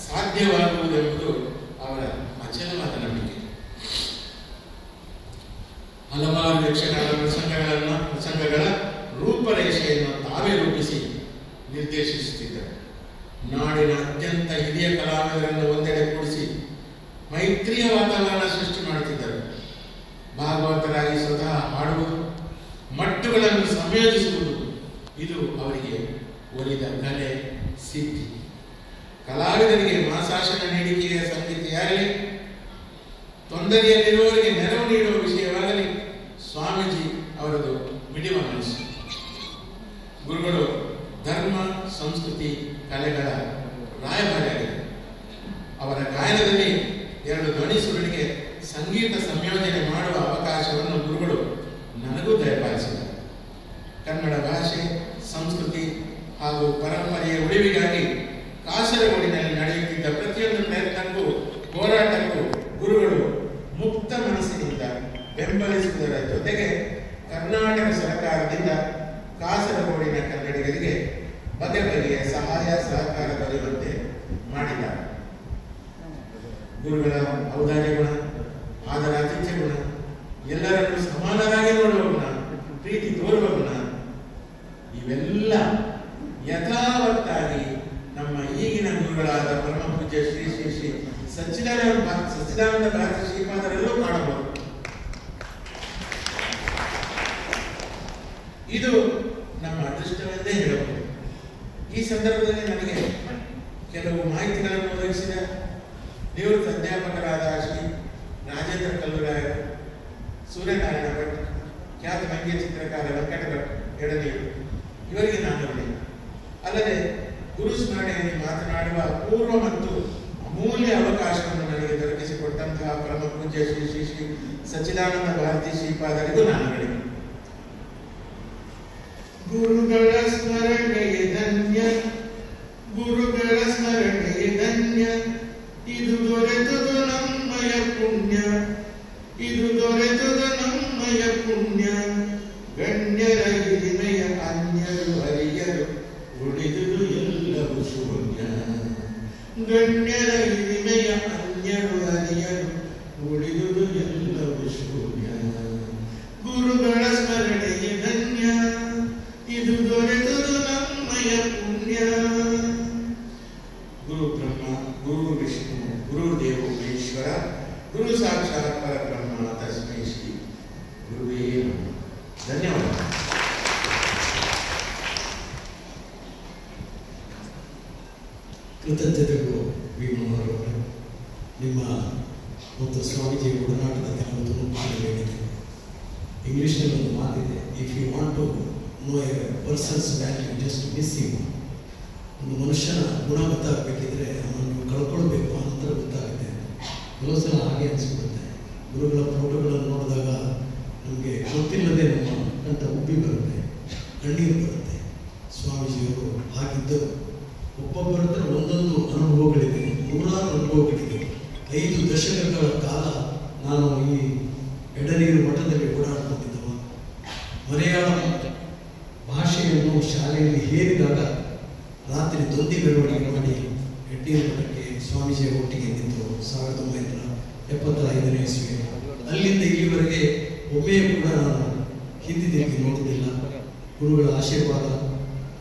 ಸಾಧ್ಯವಾಗುವುದೆಂಬುದು ಅವರ ಅಚಲವಾದ ನಂಬಿಕೆ. ಹಲವಾರು ಯಕ್ಷಗಾನ ಪ್ರಸಂಗಗಳ ರೂಪರೇಷೆಯನ್ನು ತಾವೇ ರೂಪಿಸಿ ನಿರ್ದೇಶಿಸುತ್ತಿದ್ದರು. ನಾಡಿನ ಅತ್ಯಂತ ಹಿರಿಯ ಕಲಾವಿದರನ್ನು ಒಂದೆಡೆ ಕೂಡಿಸಿ ಮೈತ್ರಿಯ ವಾತಾವರಣ ಸೃಷ್ಟಿ ಮಾಡುತ್ತಿದ್ದರು. ಭಾಗವತರಾಗಿ ಸ್ವತಃ ಹಾಡುವುದು, ಮಟ್ಟುಗಳನ್ನು ಸಂಯೋಜಿಸುವುದು ಇದು ಅವರಿಗೆ ಒಲಿದ ಕಲೆ ಸಿದ್ಧಿ. ಕಲಾವಿದರಿಗೆ ಮಾಸಾಶನ ನೀಡಿಕೆಯ ಸಂಗತಿಯಾಗಲಿ, ತೊಂದರೆಯಲ್ಲಿರುವವರಿಗೆ ನೆರವು ನೀಡುವ ವಿಷಯವಾಗಲಿ ಸ್ವಾಮೀಜಿ ಅವರದು ಮಿಡಿವ ಮನಸ್ಸು. ಗುರುಗಳು ಧರ್ಮ, ಸಂಸ್ಕೃತಿ, ಕಲೆಗಳ ರಾಯಭಾರಿಯಾಗಿದೆ. ಅವರ ಗಾಯನದಲ್ಲಿ 2 ಧ್ವನಿ ಸುರುಳಿಗೆ ಸಂಗೀತ ಸಂಯೋಜನೆ ಮಾಡುವ ಅವಕಾಶವನ್ನು ಗುರುಗಳು ನನಗೂ ದಯಪಾಲಿಸಿದರು. ಕನ್ನಡ ಭಾಷೆ, ಸಂಸ್ಕೃತಿ ಹಾಗೂ ಪರಂಪರೆಯ ಉಳಿವಿಗಾಗಿ ಕಾಸರಗೋಡಿನಲ್ಲಿ ನಡೆಯುತ್ತಿದ್ದ ಪ್ರತಿಯೊಂದು ಪ್ರಯತ್ನಕ್ಕೂ ಹೋರಾಟಕ್ಕೂ ಗುರುಗಳು ಮುಕ್ತ ಮನಸ್ಸಿನಿಂದ ಬೆಂಬಲಿಸುವುದರ ಜೊತೆಗೆ ಕರ್ನಾಟಕ ಸರ್ಕಾರದಿಂದ ಕಾಸರಗೋಡಿನ ಕನ್ನಡಿಗರಿಗೆ ಬಗೆ ಬಗೆಯ ಸಹಾಯ ಸಹಕಾರ ದೊರೆಯುವಂತೆ ಮಾಡಿದ್ದಾರೆ. ಗುರುಗಳ ಔದಾರ್ಯ ಗುಣ, ಆದರಾತಿಥ್ಯ ಗುಣ, ಎಲ್ಲರನ್ನು ಸಮಾನರಾಗಿ ನೋಡುವ ಗುಣ, ಪ್ರೀತಿ ತೋರುವ ಗುಣ ಇವೆಲ್ಲ ಯಥಾವತ್ತಾಗಿ ನಮ್ಮ ಈಗಿನ ಗುರುಗಳಾದ ಪರಮ ಪೂಜ್ಯ ಶ್ರೀ ಶ್ರೀ ಶ್ರೀ ಸಚ್ಚಿದಾನಂದ ಭಾರತಿ ಶ್ರೀಪಾದರಲ್ಲೂ ಕಾಣಬಹುದು. ಇದು ನಮ್ಮ ಅದೃಷ್ಟವೆಂದೇ ಹೇಳಬಹುದು. ಈ ಸಂದರ್ಭದಲ್ಲಿ ನನಗೆ ಕೆಲವು ಮಾಹಿತಿಗಳನ್ನು ಒದಗಿಸಿದ ನಿವೃತ್ತ ಅಧ್ಯಾಪಕರಾದ ಶ್ರೀ ರಾಜೇಂದ್ರ ಕಲ್ಲುರಾಯರು, ಸೂರ್ಯನಾರಾಯಣ ಭಟ್, ಖ್ಯಾತ ವ್ಯಂಗ್ಯ ಚಿತ್ರಕಾರ ವೆಂಕಟ ಭಟ್ ಎಡನೀರು ಇವರಿಗೆ ನಾನು ಋಣಿ. ಅಲ್ಲದೆ ಗುರು ಸ್ಮರಣೆಯಲ್ಲಿ ಮಾತನಾಡುವ ಪೂರ್ವ ಮತ್ತು ಅಮೂಲ್ಯ ಅವಕಾಶವನ್ನು ನನಗೆ ದೊರಕಿಸಿಕೊಟ್ಟಂತಹ ಪರಮ ಪೂಜ್ಯ ಶ್ರೀ ಶ್ರೀ ಶ್ರೀ ಸಚ್ಚಿದಾನಂದ ಭಾರತಿ ಶ್ರೀಪಾದರಿಗೂ ನಾನು ಋಣಿ. ಗುರುಗಳ ಸ್ಮರಣೆಯೇ ಧನ್ಯ, ಗುರುಗಳ ಸ್ಮರಣೆಯೇ ಧನ್ಯ, ಇದು ದೊರೆತದು ನಮ್ಮಯ ಪುಣ್ಯ, ಇದು ದೊರೆತದು ನಮ್ಮಯ ಪುಣ್ಯ. ಗಣ್ಯರ ಹಿರಿಮೆಯ ಅನ್ಯರು ಹರಿಯರು ಉಳಿದುದು ಎಲ್ಲವೂ ಶೂನ್ಯ. ಗಣ್ಯರ ಹಿರಿಮೆಯ ಅನ್ಯರು ಹರಿಯರು ಉಳಿದುದು ಎಲ್ಲವೂ ಶೂನ್ಯ. ಗುರುಗಳ ಸ್ಮರಣೆಯೇ ಧನ್ಯ, ಇದು ದೊರೆತದು ನಮ್ಮಯ ಪುಣ್ಯ. ಗುರು ಬ್ರಹ್ಮ, ಗುರು ವಿಷ್ಣು, ಗುರುದೇವೋ ಮಹೇಶ್ವರ, ಗುರು ಸಾಕ್ಷಾತ್ ಪರಬ್ರಹ್ಮ ತಸ್ಮೈ ಶ್ರೀ ಗುರುವೇ ನಮಃ. ಧನ್ಯವಾದ. ಕೃತಜ್ಞತೆಗಳು ಭೀಮನವರವರೇ. ನಿಮ್ಮ ಮತ್ತು ಸ್ವಾಮೀಜಿ ಒಡನಾಟದ ಕೆಲವು ತುಣುಕುಗಳಿವೆ. ಇಂಗ್ಲೀಷ್ನಲ್ಲಿ ಒಂದು ಮಾತಿದೆ, if you want to know a person's value just miss him. ಒಂದು ಮನುಷ್ಯನ ಗುಣ ಗೊತ್ತಾಗಬೇಕಿದ್ರೆ ಅವನನ್ನು ಕಳ್ಕೊಳ್ಬೇಕು, ಅನಂತರ ಗೊತ್ತಾಗುತ್ತೆ. ಕೆಲವು ಸಲ ಹಾಗೆ ಅನಿಸ್ಬಿಡುತ್ತೆ. ಗುರುಗಳ ಫೋಟೋಗಳನ್ನು ನೋಡಿದಾಗ ನಮಗೆ ಗೊತ್ತಿಲ್ಲದೆ ನಮ್ಮ ಕಂಠ ಉಬ್ಬಿ ಬರುತ್ತೆ, ಕಣ್ಣೀರು ಬರುತ್ತೆ. ಸ್ವಾಮೀಜಿಯವರು ಹಾಗಿದ್ದರು. ಒಬ್ಬೊಬ್ಬರ ಹತ್ರ ಒಂದೊಂದು ಅನುಭವಗಳಿದೆ, ನೂರಾರು ಅನುಭವಗಳಿದೆ. 5 ದಶಕಗಳ ಕಾಲ ನಾನು ಈ ಎಡನೀರು ಮಠದಲ್ಲಿ ಓಡಾಡ್ಕೊಂಡಿದ್ದವ. ಮಲಯಾಳಂ ಭಾಷೆಯನ್ನು ಶಾಲೆಯಲ್ಲಿ ಹೇರಿದಾಗ ರಾತ್ರಿ ದೊಂದಿ ಮೆರವಣಿಗೆ ಮಾಡಿ ಎಡ್ನೀರು ಮಠಕ್ಕೆ ಸ್ವಾಮೀಜಿಯ ಒಟ್ಟಿಗೆ ನಿಂತು 1975ನೇ ಇಸ್ವಿ. ಅಲ್ಲಿಂದ ಇಲ್ಲಿವರೆಗೆ ಒಮ್ಮೆಯೂ ಕೂಡ ನಾನು ಹಿಂದಿ ತಿರುಗಿ ನೋಡುವುದಿಲ್ಲ. ಗುರುಗಳ ಆಶೀರ್ವಾದ,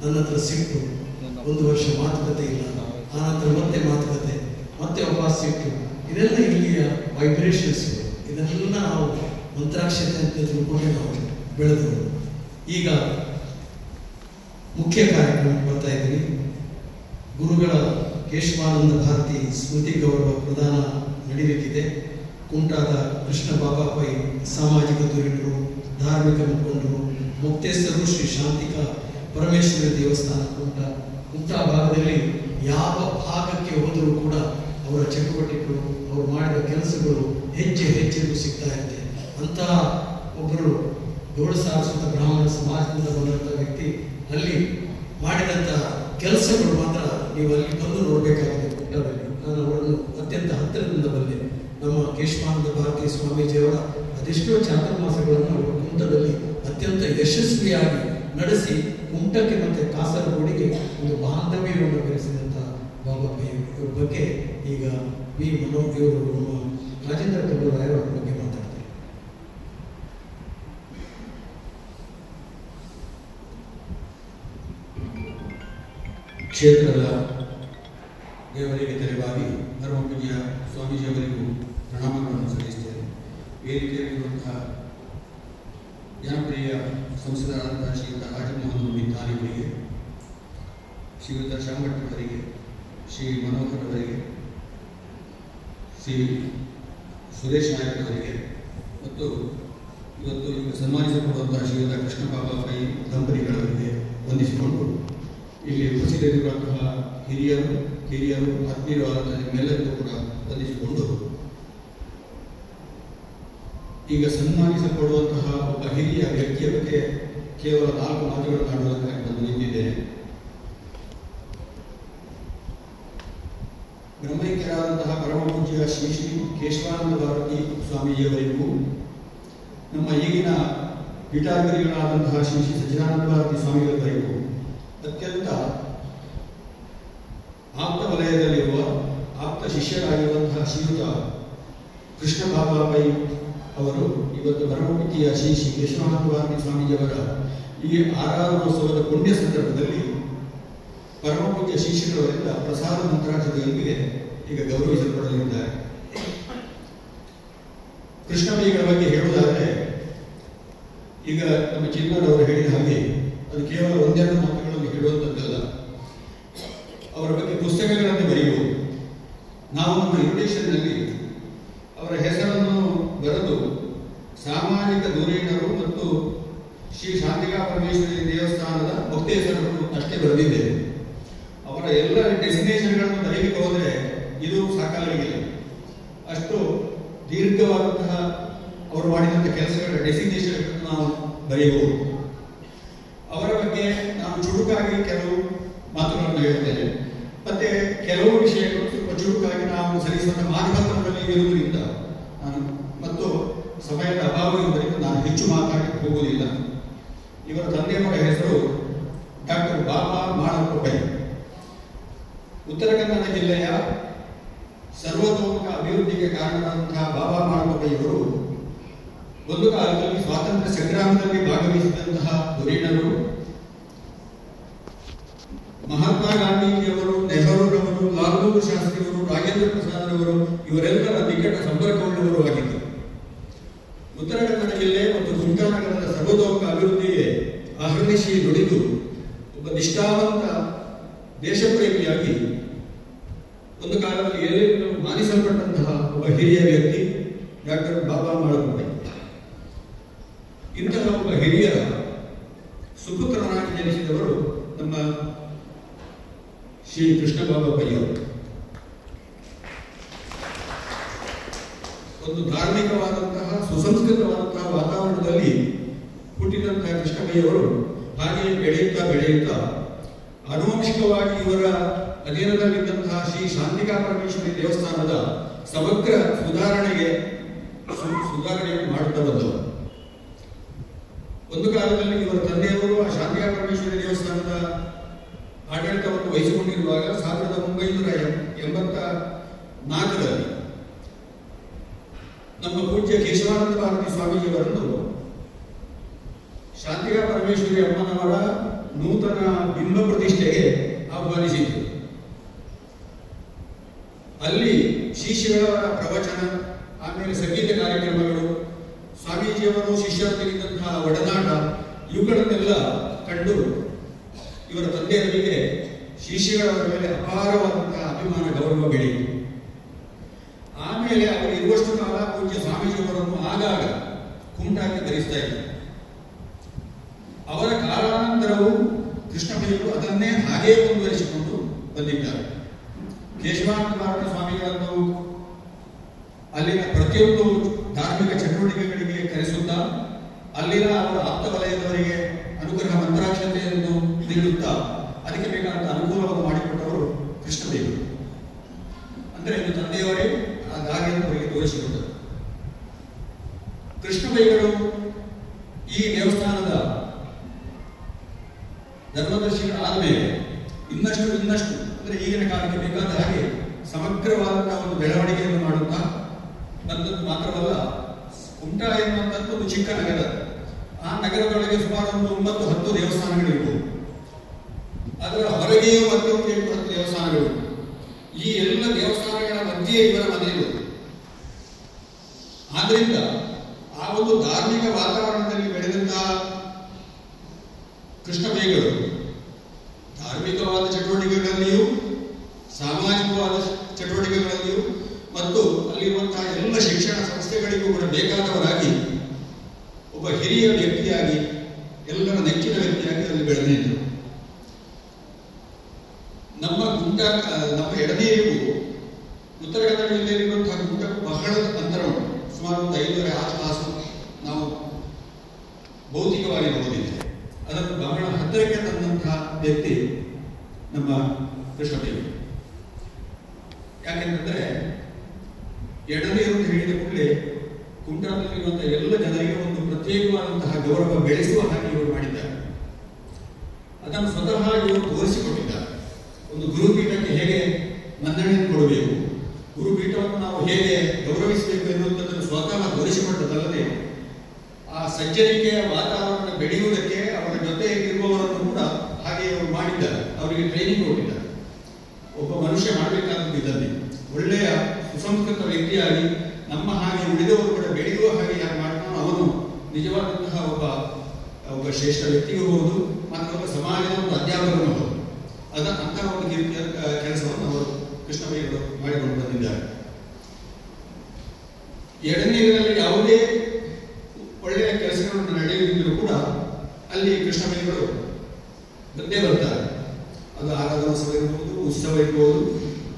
ನನ್ನ ಹತ್ರ ಸಿಟ್ಟು, 1 ವರ್ಷ ಮಾತುಕತೆ ಇಲ್ಲ, ಆನಂತರ ಮತ್ತೆ ಮಾತುಕತೆ, ಮತ್ತೆ ವಾಪಸ್ ಸಿಟ್ಟು. ಇದೆಲ್ಲ ಇಲ್ಲಿಯ ವೈಬ್ರೇಷನ್ಸ್. ಇದನ್ನೆಲ್ಲ ನಾವು ಮಂತ್ರಾಕ್ಷತೆ ಅಂತ ತಿಳ್ಕೊಂಡೆ ನಾವು ಬೆಳೆದವರು. ಈಗ ಮುಖ್ಯ ಕಾರ್ಯಕ್ರಮಕ್ಕೆ ಬರ್ತಾ ಇದ್ದೀವಿ. ಗುರುಗಳ ಕೇಶವಾನಂದ ಭಾರತಿ ಸ್ಮೃತಿ ಗೌರವ ಪ್ರದಾನ ನಡೆಯಲಿಕ್ಕಿದೆ. ಕುಂಟಾದ ಕೃಷ್ಣ ಬಾಬಾ ಪೈ ಸಾಮಾಜಿಕ ಧುರೀಣರು, ಧಾರ್ಮಿಕ ಮುಖಂಡರು, ಮುಕ್ತೇಶ್ವರರು, ಶ್ರೀ ಶಾಂತಿಕ ಪರಮೇಶ್ವರಿ ದೇವಸ್ಥಾನ ಕುಂಟಾ ಭಾಗದಲ್ಲಿ ಯಾವ ಭಾಗಕ್ಕೆ ಹೋದರೂ ಕೂಡ ಅವರ ಚಟುವಟಿಕೆಗಳು, ಅವರು ಮಾಡಿದ ಕೆಲಸಗಳು ಹೆಜ್ಜೆಗೂ ಸಿಗ್ತಾ ಇರುತ್ತೆ. ಅಂತಹ ಒಬ್ಬರು ಗೌಡ ಸಾರಸ್ವತ ಬ್ರಾಹ್ಮಣ ಸಮಾಜದಿಂದ ಬಂದಂಥ ವ್ಯಕ್ತಿ ಅಲ್ಲಿ ಮಾಡಿದಂತಹ ಕೆಲಸಗಳು ಮಾತ್ರ ನೀವು ಅಲ್ಲಿ ಬಂದು ನೋಡಬೇಕಾಗಿದೆ. ಕುಂಟದಲ್ಲಿ ನಾನು ಅವರನ್ನು ಅತ್ಯಂತ ಹತ್ತಿರದಿಂದ ಬಂದೆ. ನಮ್ಮ ಕೇಶವಾನಂದ ಭಾರತಿ ಸ್ವಾಮೀಜಿಯವರ ಅದೆಷ್ಟೋ ಚಾತುರ್ಮಾಸಗಳನ್ನು ಅವರು ಕುಂಟದಲ್ಲಿ ಅತ್ಯಂತ ಯಶಸ್ವಿಯಾಗಿ ನಡೆಸಿ ಕುಂಟಕ್ಕೆ ಮತ್ತು ಕಾಸರಗೋಡಿಗೆ ಒಂದು ಬಾಂಧವ್ಯವನ್ನು ಬೆಳೆಸಿದಂಥ ಬಾಬಾಪೈ ಇವ್ರ ಬಗ್ಗೆ ಈಗ ವಿ ಮನೋಜ್ ಇವರು ನಮ್ಮ ರಾಜೇಂದ್ರ ಕಲ್ಲೂರಾಯರು ಅವರ ಬಗ್ಗೆ ಮಾತಾಡ್ತಾರೆ. ಕ್ಷೇತ್ರದ ದೇವರಿಗೆ ತೆರವಾಗಿ ಪರಮಪೂಜ್ಯ ಸ್ವಾಮೀಜಿಯವರಿಗೂ ಪ್ರಣಾಮಗಳನ್ನು ಸಲ್ಲಿಸುತ್ತೇನೆ. ವೇದಿಕೆಯಲ್ಲಿರುವಂತಹ ಜನಪ್ರಿಯ ಸಂಸದರಾದಂತಹ ಶ್ರೀಯುತ ರಾಜಮೋಹನ್ ವಿಜ್ಞಾನಿಗಳಿಗೆ, ಶ್ರೀಯುತ ಶಾಮಠ್ ಅವರಿಗೆ, ಶ್ರೀ ಮನೋಹರ್ ಅವರಿಗೆ, ಶ್ರೀ ಸುರೇಶ್ ನಾಯಕ್ ಅವರಿಗೆ ಮತ್ತು ಇವತ್ತು ಸನ್ಮಾನಿಸಲ್ಪಡುವಂತಹ ಶ್ರೀಯುತ ಕೃಷ್ಣ ಬಾಬಾ ಪೈ ದಂಪತಿಗಳವರಿಗೆ ವಂದಿಸಿಕೊಂಡು ಇಲ್ಲಿ ಉಪಸ್ಥಿತರಿರುವಂತಹ ಹಿರಿಯರು ಆತ್ಮೀಯರು ಆದಂತಹ ನಿಮ್ಮೆಲ್ಲರಿಗೂ ಕೂಡ ವಂದಿಸಿಕೊಂಡು ಈಗ ಸನ್ಮಾನಿಸಲ್ಪಡುವಂತಹ ಒಬ್ಬ ಹಿರಿಯ ವ್ಯಕ್ತಿಯ ಬಗ್ಗೆ ಕೇವಲ 4 ಮಾತುಗಳನ್ನು ಆಡುವುದಕ್ಕಾಗಿ ನಾನು ನಿಂತಿದ್ದೇನೆ. ಬ್ರಹ್ಮೈಕ್ಯರಾದಂತಹ ಪರಮಪೂಜ್ಯ ಶ್ರೀ ಶ್ರೀ ಕೇಶವಾನಂದ ಭಾರತಿ ಸ್ವಾಮೀಜಿಯವರಿಗೂ, ನಮ್ಮ ಈಗಿನ ಪೀಠಾಧಿಪತಿಗಳಾದಂತಹ ಶ್ರೀ ಶ್ರೀ ಸಚ್ಚಿದಾನಂದ ಭಾರತಿ ಸ್ವಾಮಿಯವರಿಗೂ ಅತ್ಯಂತ ಆಪ್ತ ವಲಯದಲ್ಲಿರುವ ಆಪ್ತ ಶಿಷ್ಯರಾಗಿರುವಂತಹ ಶ್ರೀಯುತ ಕೃಷ್ಣ ಬಾಬಾ ಪೈ ಅವರು ಇವತ್ತು ಪರಮಪೂಜ್ಯ ಶ್ರೀ ಶ್ರೀ ಕೇಶವಾನಂದ ಭಾರತಿ ಸ್ವಾಮೀಜಿಯವರ ಈ ಆರಾಧನೋತ್ಸವದ ಪುಣ್ಯ ಸಂದರ್ಭದಲ್ಲಿ ಪರಮಪೂಜ್ಯ ಶಿಷ್ಯರವರಿಂದ ಪ್ರಸಾದ ಮಂತ್ರಾಕ್ಷತೆಯೊಂದಿಗೆ ಈಗ ಗೌರವಿಸಲ್ಪಡಲಿದ್ದಾರೆ. ಕೃಷ್ಣಮಯಿಗಳ ಬಗ್ಗೆ ಹೇಳುವುದಾದರೆ, ಈಗ ನಮ್ಮ ಚಿನ್ನರವರು ಹೇಳಿದ ಹಾಗೆ ಅದು ಕೇವಲ 1-2 ಮಾತುಗಳಲ್ಲಿ ಹೇಳುವಂಥದ್ದಲ್ಲ. ಅವರ ಬಗ್ಗೆ ಪುಸ್ತಕಗಳನ್ನು ಬರೆಯುವುದು. ನಾವು ನಮ್ಮ ಇನ್ವಿಟೇಷನ್ನಲ್ಲಿ ಅವರ ಹೆಸರನ್ನು ಬರೆದು ಸಾಮಾಜಿಕ ಧುರೀಣರು ಮತ್ತು ಶ್ರೀ ಶಾಂತಿಕಾ ಪರಮೇಶ್ವರಿ ದೇವಸ್ಥಾನದ ಮುಕ್ತೇಶ್ವರರು ಅಷ್ಟೇ ಬರೆದಿದ್ದೇವೆ. ಅವರ ಎಲ್ಲ ಡೆಸಿಗ್ನೇಷನ್ಗಳನ್ನು ಬರೆಯಲಿಕ್ಕೆ ಹೋದರೆ ಇದು ಸಾಕಾಗಲಿಲ್ಲ. ಅಷ್ಟು ದೀರ್ಘವಾದಂತಹ ಅವರು ಮಾಡಿದಂಥ ಕೆಲಸಗಳ ಡೆಸಿಗ್ನೇಷನ್ಗಳನ್ನು ನಾವು ಬರೆಯಬಹುದು. ಅವರ ಬಗ್ಗೆ ಚುರುಕಾಗಿ ಕೆಲವು ಮಾತುಗಳನ್ನು ಹೇಳ್ತೇನೆ. ಮತ್ತೆ ಕೆಲವು ವಿಷಯಗಳು ಸ್ವಲ್ಪ ಚುರುಕಾಗಿ ನಾವು ಸಲ್ಲಿಸುವಂಥ ಮಾನದಂಡದಲ್ಲಿ ಇರುವುದರಿಂದ ಮತ್ತು ಸಮಯದ ಅಭಾವವಿರುವುದರಿಂದ ನಾನು ಹೆಚ್ಚು ಮಾತಾಡಿ ಹೋಗುವುದಿಲ್ಲ. ಇವರ ತಂದೆಯವರ ಹೆಸರು ಡಾಕ್ಟರ್ ಬಾಬಾ ಮಾಳಪ್ಪ ಪೈ. ಉತ್ತರ ಕನ್ನಡ ಜಿಲ್ಲೆಯ ಸರ್ವತೋಮುಖ ಅಭಿವೃದ್ಧಿಗೆ ಕಾರಣರಾದಂತಹ ಬಾಬಾ ಮಾಳಪ್ಪ ಪೈ ಇವರು ಒಂದು ಕಾಲದಲ್ಲಿ ಸ್ವಾತಂತ್ರ್ಯ ಸಂಗ್ರಾಮದಲ್ಲಿ ಭಾಗವಹಿಸಿದಂತಹ ಧುರೀಣರು. ಮಹಾತ್ಮ ಗಾಂಧೀಜಿಯವರು, ನೆಹರೂರವರು, ಲಾಲ್ ಬಹದ್ದೂರ್ ಶಾಸ್ತ್ರಿಯವರು, ರಾಜೇಂದ್ರ ಪ್ರಸಾದರವರು ಇವರೆಲ್ಲರ ನಿಕಟ ಸಂಪರ್ಕವುಳ್ಳವರು ಆಗಿದ್ದರು. ಉತ್ತರ ಕನ್ನಡ ಜಿಲ್ಲೆ ಮತ್ತು ಕುಮಟಾ ನಗರದ ಸರ್ವತೋಮುಖ ಅಭಿವೃದ್ಧಿಗೆ ಅಹರ್ನಿಶಿ ದುಡಿದು ಒಬ್ಬ ನಿಷ್ಠಾವಂತ ದೇಶಪ್ರೇಮಿಯಾಗಿ ಒಂದು ಕಾಲದಲ್ಲಿ ಎಲ್ಲರಿಗೂ ಮಾನಿಸಲ್ಪಟ್ಟಂತಹ ಒಬ್ಬ ಹಿರಿಯ ವ್ಯಕ್ತಿ ಡಾಕ್ಟರ್ ಬಾಬಾ ಮಾಳಪ್ಪ ಪೈ. ಇಂತಹ ಒಬ್ಬ ಹಿರಿಯರ ಸುಪುತ್ರನಾಗಿ ಜನಿಸಿದವರು ನಮ್ಮ ಶ್ರೀ ಕೃಷ್ಣ ಬಾಬಾ ಪೈ ಅವರು. ಒಂದು ಧಾರ್ಮಿಕವಾದಂತಹ ಸುಸಂಸ್ಕೃತವಾದಂತಹ ವಾತಾವರಣದಲ್ಲಿ ಹುಟ್ಟಿದಂತಹ ಕೃಷ್ಣ ಪೈ ಅವರು ಹಾಗೆಯೇ ಬೆಳೆಯುತ್ತಾ ಆನುವಂಶಿಕವಾಗಿ ಇವರ ಅಧೀನದಲ್ಲಿದ್ದಂತಹ ಶ್ರೀ ಶಾಂತಿಕಾ ಪರಮೇಶ್ವರಿ ದೇವಸ್ಥಾನದ ಸಮಗ್ರ ಸುಧಾರಣೆಯನ್ನು ಮಾಡುತ್ತಾ ಬಂದವರು. ಒಂದು ಕಾಲದಲ್ಲಿ ಇವರ ತಂದೆಯವರು ಆ ಶಾಂತಿಕಾ ಪರಮೇಶ್ವರಿ ದೇವಸ್ಥಾನದ ಆಡಳಿತವನ್ನು ವಹಿಸಿಕೊಂಡಿರುವಾಗ 1984ರಲ್ಲಿ ನಮ್ಮ ಪೂಜ್ಯ ಕೇಶವಾನಂದ ಭಾರತಿ ಸ್ವಾಮೀಜಿಯವರನ್ನು ಶಾಂತಿಕಾ ಪರಮೇಶ್ವರಿ ಅಮ್ಮನವರ ನೂತನ ಬಿಂಬ ಪ್ರತಿಷ್ಠೆಗೆ ಆಹ್ವಾನಿಸಿದರು. ಅಲ್ಲಿ ಶಿಷ್ಯರ ಪ್ರವಚನ, ಆಮೇಲೆ ಸಂಗೀತ ಕಾರ್ಯಕ್ರಮಗಳು, ಸ್ವಾಮೀಜಿಯವರು ಶಿಷ್ಯರೊಂದಿಗಿದ್ದಂತಹ ಒಡನಾಟ ಇವುಗಳನ್ನೆಲ್ಲ ಕಂಡು ಇವರ ತಂದೆಯವರಿಗೆ ಶಿಷ್ಯಗಳವರ ಮೇಲೆ ಅಪಾರವಾದಂತಹ ಅಭಿಮಾನ, ಗೌರವ ಬೆಳೆಯಿತು. ಆಮೇಲೆ ಅವರು ಇರುವಷ್ಟು ಕಾಲ ಪೂಜ್ಯ ಸ್ವಾಮೀಜಿಯವರನ್ನು ಆಗಾಗ ಕುಮಟಾಕ್ಕೆ ಧರಿಸ್ತಾ ಇದ್ದರು. ಅವರ ಕಾಲಾನಂತರವೂ ಕೃಷ್ಣ ಪೈಯವರು ಅದನ್ನೇ ಹಾಗೇ ಮುಂದುವರಿಸಿಕೊಂಡು ಬಂದಿದ್ದಾರೆ. ಕೇಶವಾನಂದ ಭಾರತಿ ಸ್ವಾಮಿಗಳನ್ನು ಅಲ್ಲಿನ ಪ್ರತಿಯೊಂದು ಧಾರ್ಮಿಕ ಚಟುವಟಿಕೆಗಳಿಗೆ ಕರೆಸುತ್ತಾ ಅಲ್ಲಿನ ಅವರ ಆಪ್ತ ವಲಯದವರಿಗೆ ಅನುಗ್ರಹ ಮಂತ್ರಾಕ್ಷತೆಯನ್ನು ನೀಡುತ್ತಾ ಅದಕ್ಕೆ ಬೇಕಾದ ಅನುಕೂಲವನ್ನು ಮಾಡಿಕೊಟ್ಟವರು ಕೃಷ್ಣ ಪೈಯವರು. ಅಂದರೆ ಇದು ತಂದೆಯವರೇ ಆ ದಾರಿಯನ್ನು ಅವರಿಗೆ ತೋರಿಸಿಕೊಟ್ಟರು. ಕೃಷ್ಣ ಪೈಯವರು ಈ ದೇವಸ್ಥಾನದ ಧರ್ಮದರ್ಶಿಗಳಾದ ಮೇಲೆ ಇನ್ನಷ್ಟು ಅಂದರೆ ಈಗಿನ ಕಾಲಕ್ಕೆ ಬೇಕಾದ ಹಾಗೆ ಸಮಗ್ರವಾದಂತಹ ಒಂದು ಬೆಳವಣಿಗೆಯನ್ನು ಮಾಡುತ್ತಾ ಬಂದದ್ದು ಮಾತ್ರವಲ್ಲ, ಕುಮಟಾ ಎನ್ನುವಂಥದ್ದು ಒಂದು ಚಿಕ್ಕ ನಗರ. ಆ ನಗರದೊಳಗೆ ಸುಮಾರು ಒಂದು 9-10 ದೇವಸ್ಥಾನಗಳಿರ್ಬೋದು. ಅದರ ಹೊರಗೆಯೂ ಮತ್ತೆ 8-10 ದೇವಸ್ಥಾನಗಳು. ಈ ಎಲ್ಲ ದೇವಸ್ಥಾನಗಳ ಮಧ್ಯೆ ಇವರ ಮನೆಯಿರುವುದು. ಆದ್ರಿಂದ ಆ ಒಂದು ಧಾರ್ಮಿಕ ವಾತಾವರಣದಲ್ಲಿ ಬೆಳೆದಂತಹ ಕೃಷ್ಣ ಪೈಗಳು ಧಾರ್ಮಿಕವಾದ ಚಟುವಟಿಕೆಗಳಲ್ಲಿಯೂ ಸಾಮಾಜಿಕವಾದ ಚಟುವಟಿಕೆಗಳಲ್ಲಿಯೂ ಮತ್ತು ಅಲ್ಲಿರುವಂತಹ ಎಲ್ಲ ಶಿಕ್ಷಣ ಸಂಸ್ಥೆಗಳಿಗೂ ಕೂಡ ಬೇಕಾದವರಾಗಿ ಒಬ್ಬ ಹಿರಿಯ ವ್ಯಕ್ತಿಯಾಗಿ, ಎಲ್ಲರ ನೆಚ್ಚಿನ ವ್ಯಕ್ತಿಯಾಗಿ ಅಲ್ಲಿ ಬೆಳೆದಿದ್ದರು. ನಮ್ಮ ಎಡನೀರಿಗೂ ಉತ್ತರ ಕನ್ನಡ ಜಿಲ್ಲೆಯಲ್ಲಿರುವಂತಹ ಕುಮಟಕ್ಕೂ ಬಹಳ ಅಂತರ ಉಂಟು. ಸುಮಾರು 5.5 ತಾಸು ನಾವು ಭೌತಿಕವಾಗಿ ನೋಡೋದಿದೆ. ಅದನ್ನು ಬಹಳ ಹತ್ತಿರಕ್ಕೆ ತಂದಂತಹ ವ್ಯಕ್ತಿ ನಮ್ಮ ಕೃಷ್ಣ ಪೈಯವರು. ಯಾಕೆಂತಂದ್ರೆ ಎಡನೀರು ಅಂತ ಹೇಳಿದ ಕೂಡಲೇ ಕುಮಟಾದಲ್ಲಿರುವಂತಹ ಎಲ್ಲ ಜನರಿಗೆ ಒಂದು ಪ್ರತ್ಯೇಕವಾದಂತಹ ಗೌರವ ಬೆಳೆಸುವ ಹಾಗೆ ಇವರು ಮಾಡಿದ್ದಾರೆ. ಅದನ್ನು ಸ್ವತಃ ಇವರು ತೋರಿಸಿಕೊಟ್ಟಿದ್ದಾರೆ. ಒಂದು ಗುರುಪೀಠಕ್ಕೆ ಹೇಗೆ ಮನ್ನಣೆಯನ್ನು ಕೊಡಬೇಕು, ಗುರುಪೀಠವನ್ನು ನಾವು ಹೇಗೆ ಗೌರವಿಸಬೇಕು ಎನ್ನುವಂಥದ್ದನ್ನು ಸ್ವತಃ ತೋರಿಸಿಕೊಟ್ಟದಲ್ಲದೆ ಆ ಸಜ್ಜನಿಕೆಯ ವಾತಾವರಣ ಬೆಳೆಯುವುದಕ್ಕೆ ಅವರ ಜೊತೆ ಇರುವವರನ್ನು ಕೂಡ ಹಾಗೆ ಅವರು ಮಾಡಿದ್ದಾರೆ. ಅವರಿಗೆ ಟ್ರೈನಿಂಗ್ ಕೊಟ್ಟಿದ್ದಾರೆ. ಒಬ್ಬ ಮನುಷ್ಯ ಮಾಡಬೇಕಾದದ್ದು ಇದನ್ನೇ, ಒಳ್ಳೆಯ ಸುಸಂಸ್ಕೃತ ವ್ಯಕ್ತಿಯಾಗಿ ನಮ್ಮ ಹಾಗೆ ಉಳಿದವರು ಕೂಡ ಬೆಳೆಯುವ ಹಾಗೆ ಯಾರು ಮಾಡ್ತಾನೋ ಅವನು ನಿಜವಾದಂತಹ ಒಬ್ಬ ಶ್ರೇಷ್ಠ ವ್ಯಕ್ತಿಗೂ ಹೌದು, ಮತ್ತು ಒಬ್ಬ ಸಮಾಜದ ಒಂದು ಅಧ್ಯಾಪಕನೂ ಹೌದು. ಅಂತಹ ಒಂದು ಕೆಲಸವನ್ನು ಅವರು ಕೃಷ್ಣ ಪೈಗಳು ಮಾಡಿಕೊಂಡು ಬಂದಿದ್ದಾರೆ. ಎಡನೀರಿನಲ್ಲಿ ಯಾವುದೇ ಒಳ್ಳೆಯ ಕೆಲಸಗಳನ್ನು ನಡೆಯುತ್ತಿದ್ದರೂ ಕೂಡ ಅಲ್ಲಿ ಕೃಷ್ಣ ಪೈಗಳು ಬಂದೇ ಬರ್ತಾರೆ. ಅದು ಆರಾಧನೋತ್ಸವ ಇರ್ಬೋದು, ಉತ್ಸವ ಇರ್ಬೋದು,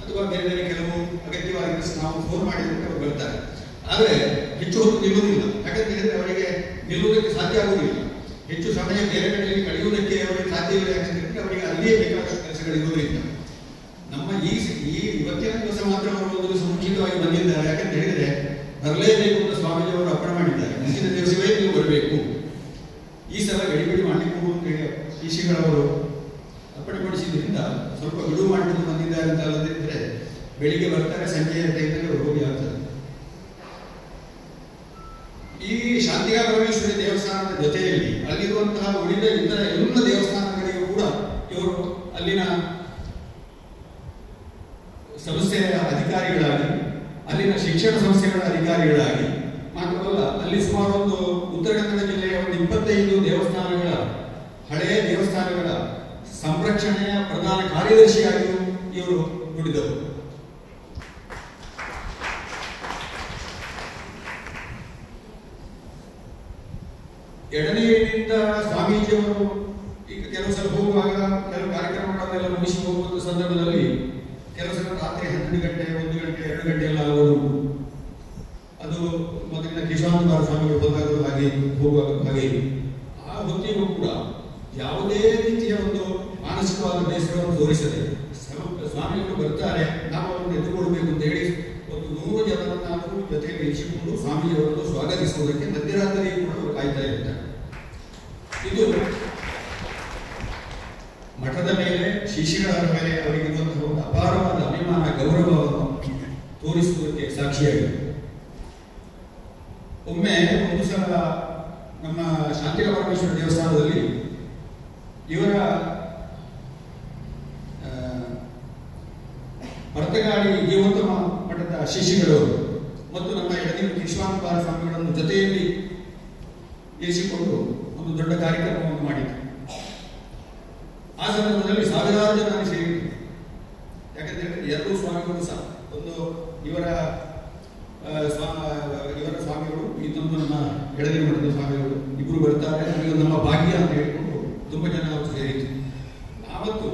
ಅಥವಾ ಬೇರೆ ಬೇರೆ ಕೆಲವು ಅಗತ್ಯವಾಗಿ ನಾವು ಫೋನ್ ಮಾಡಿದ್ರೆ ಅವರು ಬರ್ತಾರೆ. ಆದರೆ ಹೆಚ್ಚು ಹೊತ್ತು ನಿಲ್ಲುವುದಿಲ್ಲ. ಯಾಕಂತ ಹೇಳಿದ್ರೆ ಅವರಿಗೆ ನಿಲ್ಲುವುದಕ್ಕೆ ಸಾಧ್ಯ ಆಗುವುದಿಲ್ಲ. ಹೆಚ್ಚು ಸಮಯ ಬೇರೆ ಕಡೆಯಲ್ಲಿ ಕಳೆಯುವುದಕ್ಕೆ ಅವರಿಗೆ ಸಾಧ್ಯ ಸಾಧ್ಯವಿಲ್ಲ. ಯಾಕಂತಂದ್ರೆ ಅವರಿಗೆ ಅಲ್ಲಿಯೇ ಬೇಕಾದ ಕೆಲಸಗಳಿರೋದ್ರಿಂದ ನಮ್ಮ ಈ ಇವತ್ತಿನ ದಿವಸ ಮಾತ್ರ ಅವರು ಒಂದು ದಿವಸ ಮುಂಚಿತವಾಗಿ ಬಂದಿದ್ದಾರೆ. ಯಾಕಂತ ಹೇಳಿದರೆ ಬರಲೇಬೇಕು ಅಂತ ಸ್ವಾಮೀಜಿಯವರು ಅಪ್ಪಣೆ ಮಾಡಿದ್ದಾರೆ. ಮುಂಚಿನ ದಿವಸವೇ ನೀವು ಬರಬೇಕು, ಈ ಸಲ ಗಡಿಬಿಡಿ ಮಾಡಲಿಕ್ಕೆ ಅಂತ ಹೇಳಿ ಶ್ರೀಗಳವರು ಅಪ್ಪಣೆಗೊಳಿಸಿದ್ರಿಂದ ಸ್ವಲ್ಪ ಬಿಡುವು ಮಾಡಿಕೊಂಡು ಬಂದಿದ್ದಾರೆ ಅಂತ ಅಲ್ಲದಿದ್ದರೆ ಬೆಳಿಗ್ಗೆ ಬರ್ತಾರೆ, ಸಂಜೆಯ ಟೈಮಲ್ಲಿ ಅವರು ಹೋಗಿ ಆಗ್ತದೆ. ಈ ಶಾಂತಿಗಾ ಪರಮೇಶ್ವರಿ ದೇವಸ್ಥಾನದ ಜೊತೆಯಲ್ಲಿ ಅಲ್ಲಿರುವಂತಹ ಉಳಿದ ಇತರ ಎಲ್ಲ ದೇವಸ್ಥಾನಗಳಿಗೂ ಕೂಡ ಇವರು ಅಲ್ಲಿನ ಸಂಸ್ಥೆಯ ಅಧಿಕಾರಿಗಳಾಗಿ, ಅಲ್ಲಿನ ಶಿಕ್ಷಣ ಸಂಸ್ಥೆಗಳ ಅಧಿಕಾರಿಗಳಾಗಿ ಮಾತ್ರವಲ್ಲ, ಅಲ್ಲಿ ಸುಮಾರು ಒಂದು ಉತ್ತರ ಕನ್ನಡ ಜಿಲ್ಲೆಯ ಒಂದು 25 ದೇವಸ್ಥಾನಗಳ ಹಳೆಯ ದೇವಸ್ಥಾನಗಳ ಸಂರಕ್ಷಣೆಯ ಪ್ರಧಾನ ಕಾರ್ಯದರ್ಶಿಯಾಗಿಯೂ ಇವರು ದುಡಿದವರು. ಎಡನೀರಿನಿಂದ ಸ್ವಾಮೀಜಿಯವರು ಈಗ ಕೆಲವು ಸಲ ಹೋಗುವಾಗ ಕೆಲವು ಕಾರ್ಯಕ್ರಮಗಳನ್ನೆಲ್ಲ ಮುಗಿಸಿ ಹೋಗುವ ಸಂದರ್ಭದಲ್ಲಿ ಕೆಲವು ಸಲ ರಾತ್ರಿ 12 ಗಂಟೆ 1 ಗಂಟೆ 2 ಗಂಟೆ ಎಲ್ಲ ಆಗೋದು. ಅದು ಮೊದಲಿನ ಕಿಶಾನಂದ ಸ್ವಾಮಿಗಳು ಬಂದಾಗಲೂ ಹಾಗೆ ಹೋಗುವಾಗ ಹಾಗೆ. ಆ ಹೊತ್ತಿಗೂ ಕೂಡ ಯಾವುದೇ ರೀತಿಯ ಒಂದು ಮಾನಸಿಕವಾದ ಬೇಸರವನ್ನು ತೋರಿಸದೆ ಸ್ವಾಮಿಗಳು ಬರ್ತಾರೆ, ನಾವು ಅವರನ್ನು ಎದುರುಗೊಳ್ಳಬೇಕು ಅಂತ ಹೇಳಿ ಒಂದು 100 ಜನರನ್ನಾದರೂ ಜೊತೆಗೆ ಇರಿಸಿಕೊಂಡು ಸ್ವಾಮಿಯವರನ್ನು ಸ್ವಾಗತಿಸುವುದಕ್ಕೆ ಮಧ್ಯರಾತ್ರಿ ಕೂಡ ಅವರು ಕಾಯ್ತಾ ಇರ್ತಾರೆ. ಇದು ಮಠದ ಮೇಲೆ, ಶಿಷ್ಯಗಳ ಮೇಲೆ ಅವರಿಗಿರುವಂತಹ ಒಂದು ಅಪಾರವಾದ ಅಭಿಮಾನ, ಗೌರವವನ್ನು ತೋರಿಸುವುದಕ್ಕೆ ಸಾಕ್ಷಿಯಾಗಿದೆ. ಒಮ್ಮೆ ಒಂದು ಸಲ ನಮ್ಮ ಶಾಂತಿಗಾ ಪರಮೇಶ್ವರ ದೇವಸ್ಥಾನದಲ್ಲಿ ಇವರ ಭರತಗಾಡಿ ಜೀವಂತ ಮಠದ ಶಿಷ್ಯಗಳು ಮತ್ತು ನಮ್ಮ ಎಡನೀರು ವಿಶ್ವಾನಪಾರ ಸ್ವಾಮಿಗಳನ್ನು ಜೊತೆಯಲ್ಲಿ ಇರಿಸಿಕೊಂಡು ಒಂದು ದೊಡ್ಡ ಕಾರ್ಯಕ್ರಮವನ್ನು ಮಾಡಿದ್ರು. ಆ ಸಂದರ್ಭದಲ್ಲಿ ಸಾವಿರಾರು ಜನ ಸೇರಿದ್ರು. ಯಾಕಂದ್ರೆ ಎರಡೂ ಸ್ವಾಮಿಗಳು ಸಹ ಒಂದು ಇವರ ಸ್ವಾಮಿಗಳು, ಇನ್ನೊಂದು ನಮ್ಮ ಎಡನೀರು ಮಠದ ಸ್ವಾಮಿಗಳು, ಇಬ್ಬರು ಬರ್ತಾರೆ, ನಮಗೆ ನಮ್ಮ ಭಾಗ್ಯ ಅಂತ ಹೇಳಿಕೊಂಡು ತುಂಬ ಜನ ಅವರು ಸೇರಿದ್ರು. ಆವತ್ತು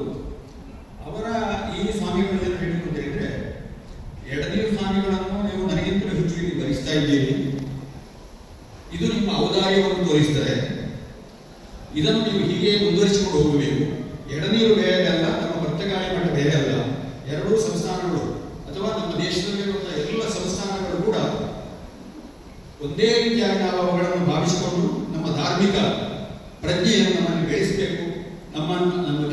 ಅವರ ಈ ಸ್ವಾಮಿಗಳು ಏನು ಹೇಳಿದ್ರು ಅಂತ ಹೇಳಿದ್ರೆ, ಎಡನೀರು ಸ್ವಾಮಿಗಳನ್ನು ನೀವು ನನಗಿಂತಲೂ ಹೆಚ್ಚು ಇಲ್ಲಿ ಭರಿಸ್ತಾ ಇದ್ದೀರಿ, ಇದು ನಿಮ್ಮ ಔದಾರ್ಯವನ್ನು ತೋರಿಸ್ತಾರೆ, ಇದನ್ನು ನೀವು ಹೀಗೆ ಮುಂದುವರಿಸಿಕೊಂಡು ಹೋಗಬೇಕು. ಎಡನೀರು ಬೇರೆ ಅಲ್ಲ, ನಮ್ಮ ಭರತಗಾಡಿ ಮಠ ಬೇರೆ ಅಲ್ಲ, ಎರಡೂ ಸಂಸ್ಥಾನಗಳು ಅಥವಾ ನಮ್ಮ ದೇಶದಲ್ಲಿರುವಂತಹ ಎಲ್ಲ ಸಂಸ್ಥಾನಗಳು ಕೂಡ ಒಂದೇ ರೀತಿಯಾಗಿ ನಾವು ಅವುಗಳನ್ನು ಭಾವಿಸಿಕೊಂಡು ನಮ್ಮ ಧಾರ್ಮಿಕ ಪ್ರಜ್ಞೆಯನ್ನು ನಮ್ಮನ್ನು ಬೆಳೆಸಬೇಕು, ನಮ್ಮ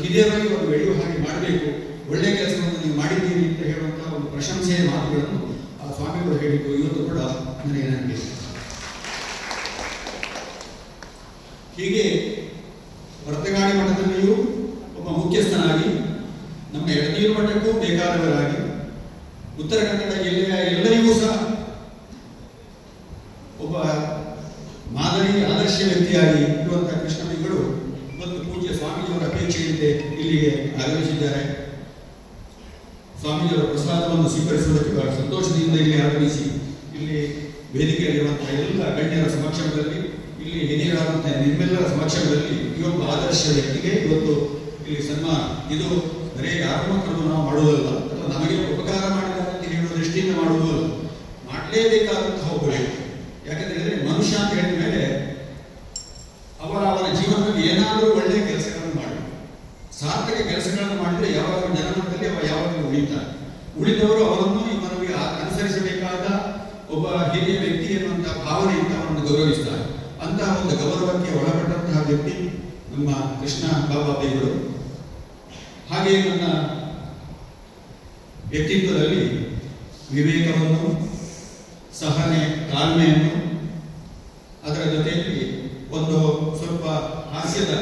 ಕಿರಿಯರಾಗಿ ಅವರು ಬೆಳೆಯುವ ಹಾಗೆ ಮಾಡಬೇಕು, ಒಳ್ಳೆಯ ಕೆಲಸವನ್ನು ನೀವು ಮಾಡಿದ್ದೀರಿ ಅಂತ ಹೇಳುವಂತಹ ಒಂದು ಪ್ರಶಂಸೆಯ ಮಾತುಗಳನ್ನು ಆ ಸ್ವಾಮಿಗಳು ಹೇಳಿದ್ದು ಇವತ್ತು ಕೂಡ ನನಗೆ ನನಗೆ ಹೀಗೆ ಭರತಗಾಡಿ ಮಠದಲ್ಲಿಯೂ ಒಬ್ಬ ಮುಖ್ಯಸ್ಥನಾಗಿ, ನಮ್ಮ ಎಡನೀರು ಮಠಕ್ಕೂ ಬೇಕಾದವರಾಗಿ, ಉತ್ತರ ಕನ್ನಡ ಜಿಲ್ಲೆಯ ಎಲ್ಲರಿಗೂ ಸಹ ಒಬ್ಬ ಮಾದರಿ ಆದರ್ಶ ವ್ಯಕ್ತಿಯಾಗಿ ಇರುವಂತಹ ಕೃಷ್ಣಮಣಿಗಳು ಮತ್ತು ಪೂಜ್ಯ ಸ್ವಾಮೀಜಿಯವರ ಅಪೇಕ್ಷೆಯಂತೆ ಇಲ್ಲಿಗೆ ಆಗಮಿಸಿದ್ದಾರೆ. ಸ್ವಾಮೀಜಿಯವರ ಪ್ರಸಾದವನ್ನು ಸ್ವೀಕರಿಸುವುದಕ್ಕೆ ಬಹಳ ಸಂತೋಷದಿಂದ ಇಲ್ಲಿ ಆಗಮಿಸಿ ಇಲ್ಲಿ ವೇದಿಕೆಯಲ್ಲಿರುವಂತಹ ಎಲ್ಲ ಗಣ್ಯರ ಸಮಕ್ಷಮದಲ್ಲಿ, ಇಲ್ಲಿ ಹಿರಿಯರಾದಂತಹ ನಿಮ್ಮೆಲ್ಲರ ಸಮಕ್ಷಮದಲ್ಲಿ ಈ ಒಬ್ಬ ಆದರ್ಶ ವ್ಯಕ್ತಿಗೆ ಇವತ್ತು ಇಲ್ಲಿ ಸನ್ಮಾನ. ಇದು ಬರೀ ಯಾರನ್ನೂ ಕರೆದು ನಾವು ಮಾಡುವುದಲ್ಲ, ಅಥವಾ ನಮಗೆ ಉಪಕಾರ ಮಾಡಿದ್ದಾರೆ ಅಂತ ಹೇಳುವ ದೃಷ್ಟಿಯಿಂದ ಮಾಡುವುದಲ್ಲ, ಮಾಡಲೇಬೇಕಾದಂತಹ ಒಬ್ಬ ವ್ಯಕ್ತಿ. ಯಾಕಂತ ಹೇಳಿದ್ರೆ ಮನುಷ್ಯ ಅಂತ ಹೇಳಿದ ಮೇಲೆ ಅವರ ಜೀವನದಲ್ಲಿ ಏನಾದರೂ ಒಳ್ಳೆಯ ಕೆಲಸಗಳನ್ನು ಮಾಡಿ, ಸಾರ್ಥಕ ಕೆಲಸಗಳನ್ನು ಮಾಡಿದರೆ ಯಾವಾಗಲೂ ಜನಮನದಲ್ಲಿ ಅವ ಯಾವಾಗಲೂ ಉಳಿತಾರೆ. ಉಳಿದವರು ಅವರನ್ನು ನಮಗೆ ಅನುಸರಿಸಬೇಕಾದ ಒಬ್ಬ ಹಿರಿಯ ವ್ಯಕ್ತಿ ಎನ್ನುವಂತಹ ಭಾವನೆಯಿಂದ ಅವರನ್ನು ಗೌರವಿಸ್ತಾರೆ. ಅಂತಹ ಒಂದು ಗೌರವಕ್ಕೆ ಒಳಪಟ್ಟಂತಹ ವ್ಯಕ್ತಿ ನಮ್ಮ ಕೃಷ್ಣ ಬಾಬಾಜಿಗಳು. ಹಾಗೆ ನನ್ನ ವ್ಯಕ್ತಿತ್ವದಲ್ಲಿ ವಿವೇಕವನ್ನು, ಸಹನೆ, ತಾಳ್ಮೆಯನ್ನು, ಅದರ ಜೊತೆಯಲ್ಲಿ ಒಂದು ಸ್ವಲ್ಪ ಹಾಸ್ಯದ,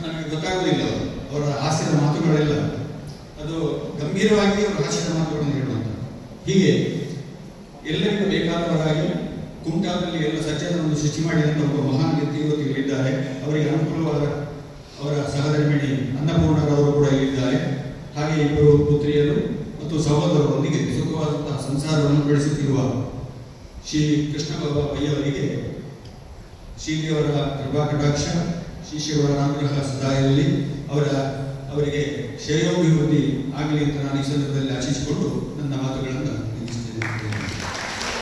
ನನಗೆ ಗೊತ್ತಾಗುವುದಿಲ್ಲ ಅವರ ಹಾಸ್ಯದ ಮಾತುಗಳೆಲ್ಲ, ಅದು ಗಂಭೀರವಾಗಿ ಅವರ ಹಾಸ್ಯದ ಮಾತುಗಳನ್ನು ಹೇಳುವಂಥ, ಹೀಗೆ ಎಲ್ಲರಿಗೂ ಬೇಕಾದವರಾಗಿ ಕುಮಟಾದಲ್ಲಿ ಎಲ್ಲ ಸಜ್ಜನವನ್ನು ಸೃಷ್ಟಿ ಮಾಡಿದಂಥ ಒಬ್ಬ ಮಹಾನ್ ವ್ಯಕ್ತಿ ಇವತ್ತು ಇಲ್ಲಿದ್ದಾರೆ. ಅವರಿಗೆ ಅನುಕೂಲವಾದ ಅವರ ಸಹಧರ್ಮಿಣಿ ಅನ್ನಪೂರ್ಣರವರು ಕೂಡ ಇಲ್ಲಿದ್ದಾರೆ. ಹಾಗೆ ಇಬ್ಬರು ಪುತ್ರಿಯರು ಮತ್ತು ಸಹೋದರರೊಂದಿಗೆ ಸುಖವಾದಂತಹ ಸಂಸಾರವನ್ನು ಬೆಳೆಸುತ್ತಿರುವ ಶ್ರೀ ಕೃಷ್ಣ ಬಾಬಾ ಪಯ್ಯವರಿಗೆ ಶ್ರೀದೇವರ ಕೃಪಾ ಕಟಾಕ್ಷ, ಶಿಷ್ಯವರ ಅನುಗ್ರಹ ಸದಾ ಇರಲಿ, ಅವರಿಗೆ ಶ್ರೇಯೋಭಿವೃದ್ಧಿ ಆಗಲಿ ಅಂತ ನಾನು ಈ ಸಂದರ್ಭದಲ್ಲಿ ಆಶಿಸಿಕೊಂಡು ನನ್ನ ಮಾತುಗಳನ್ನು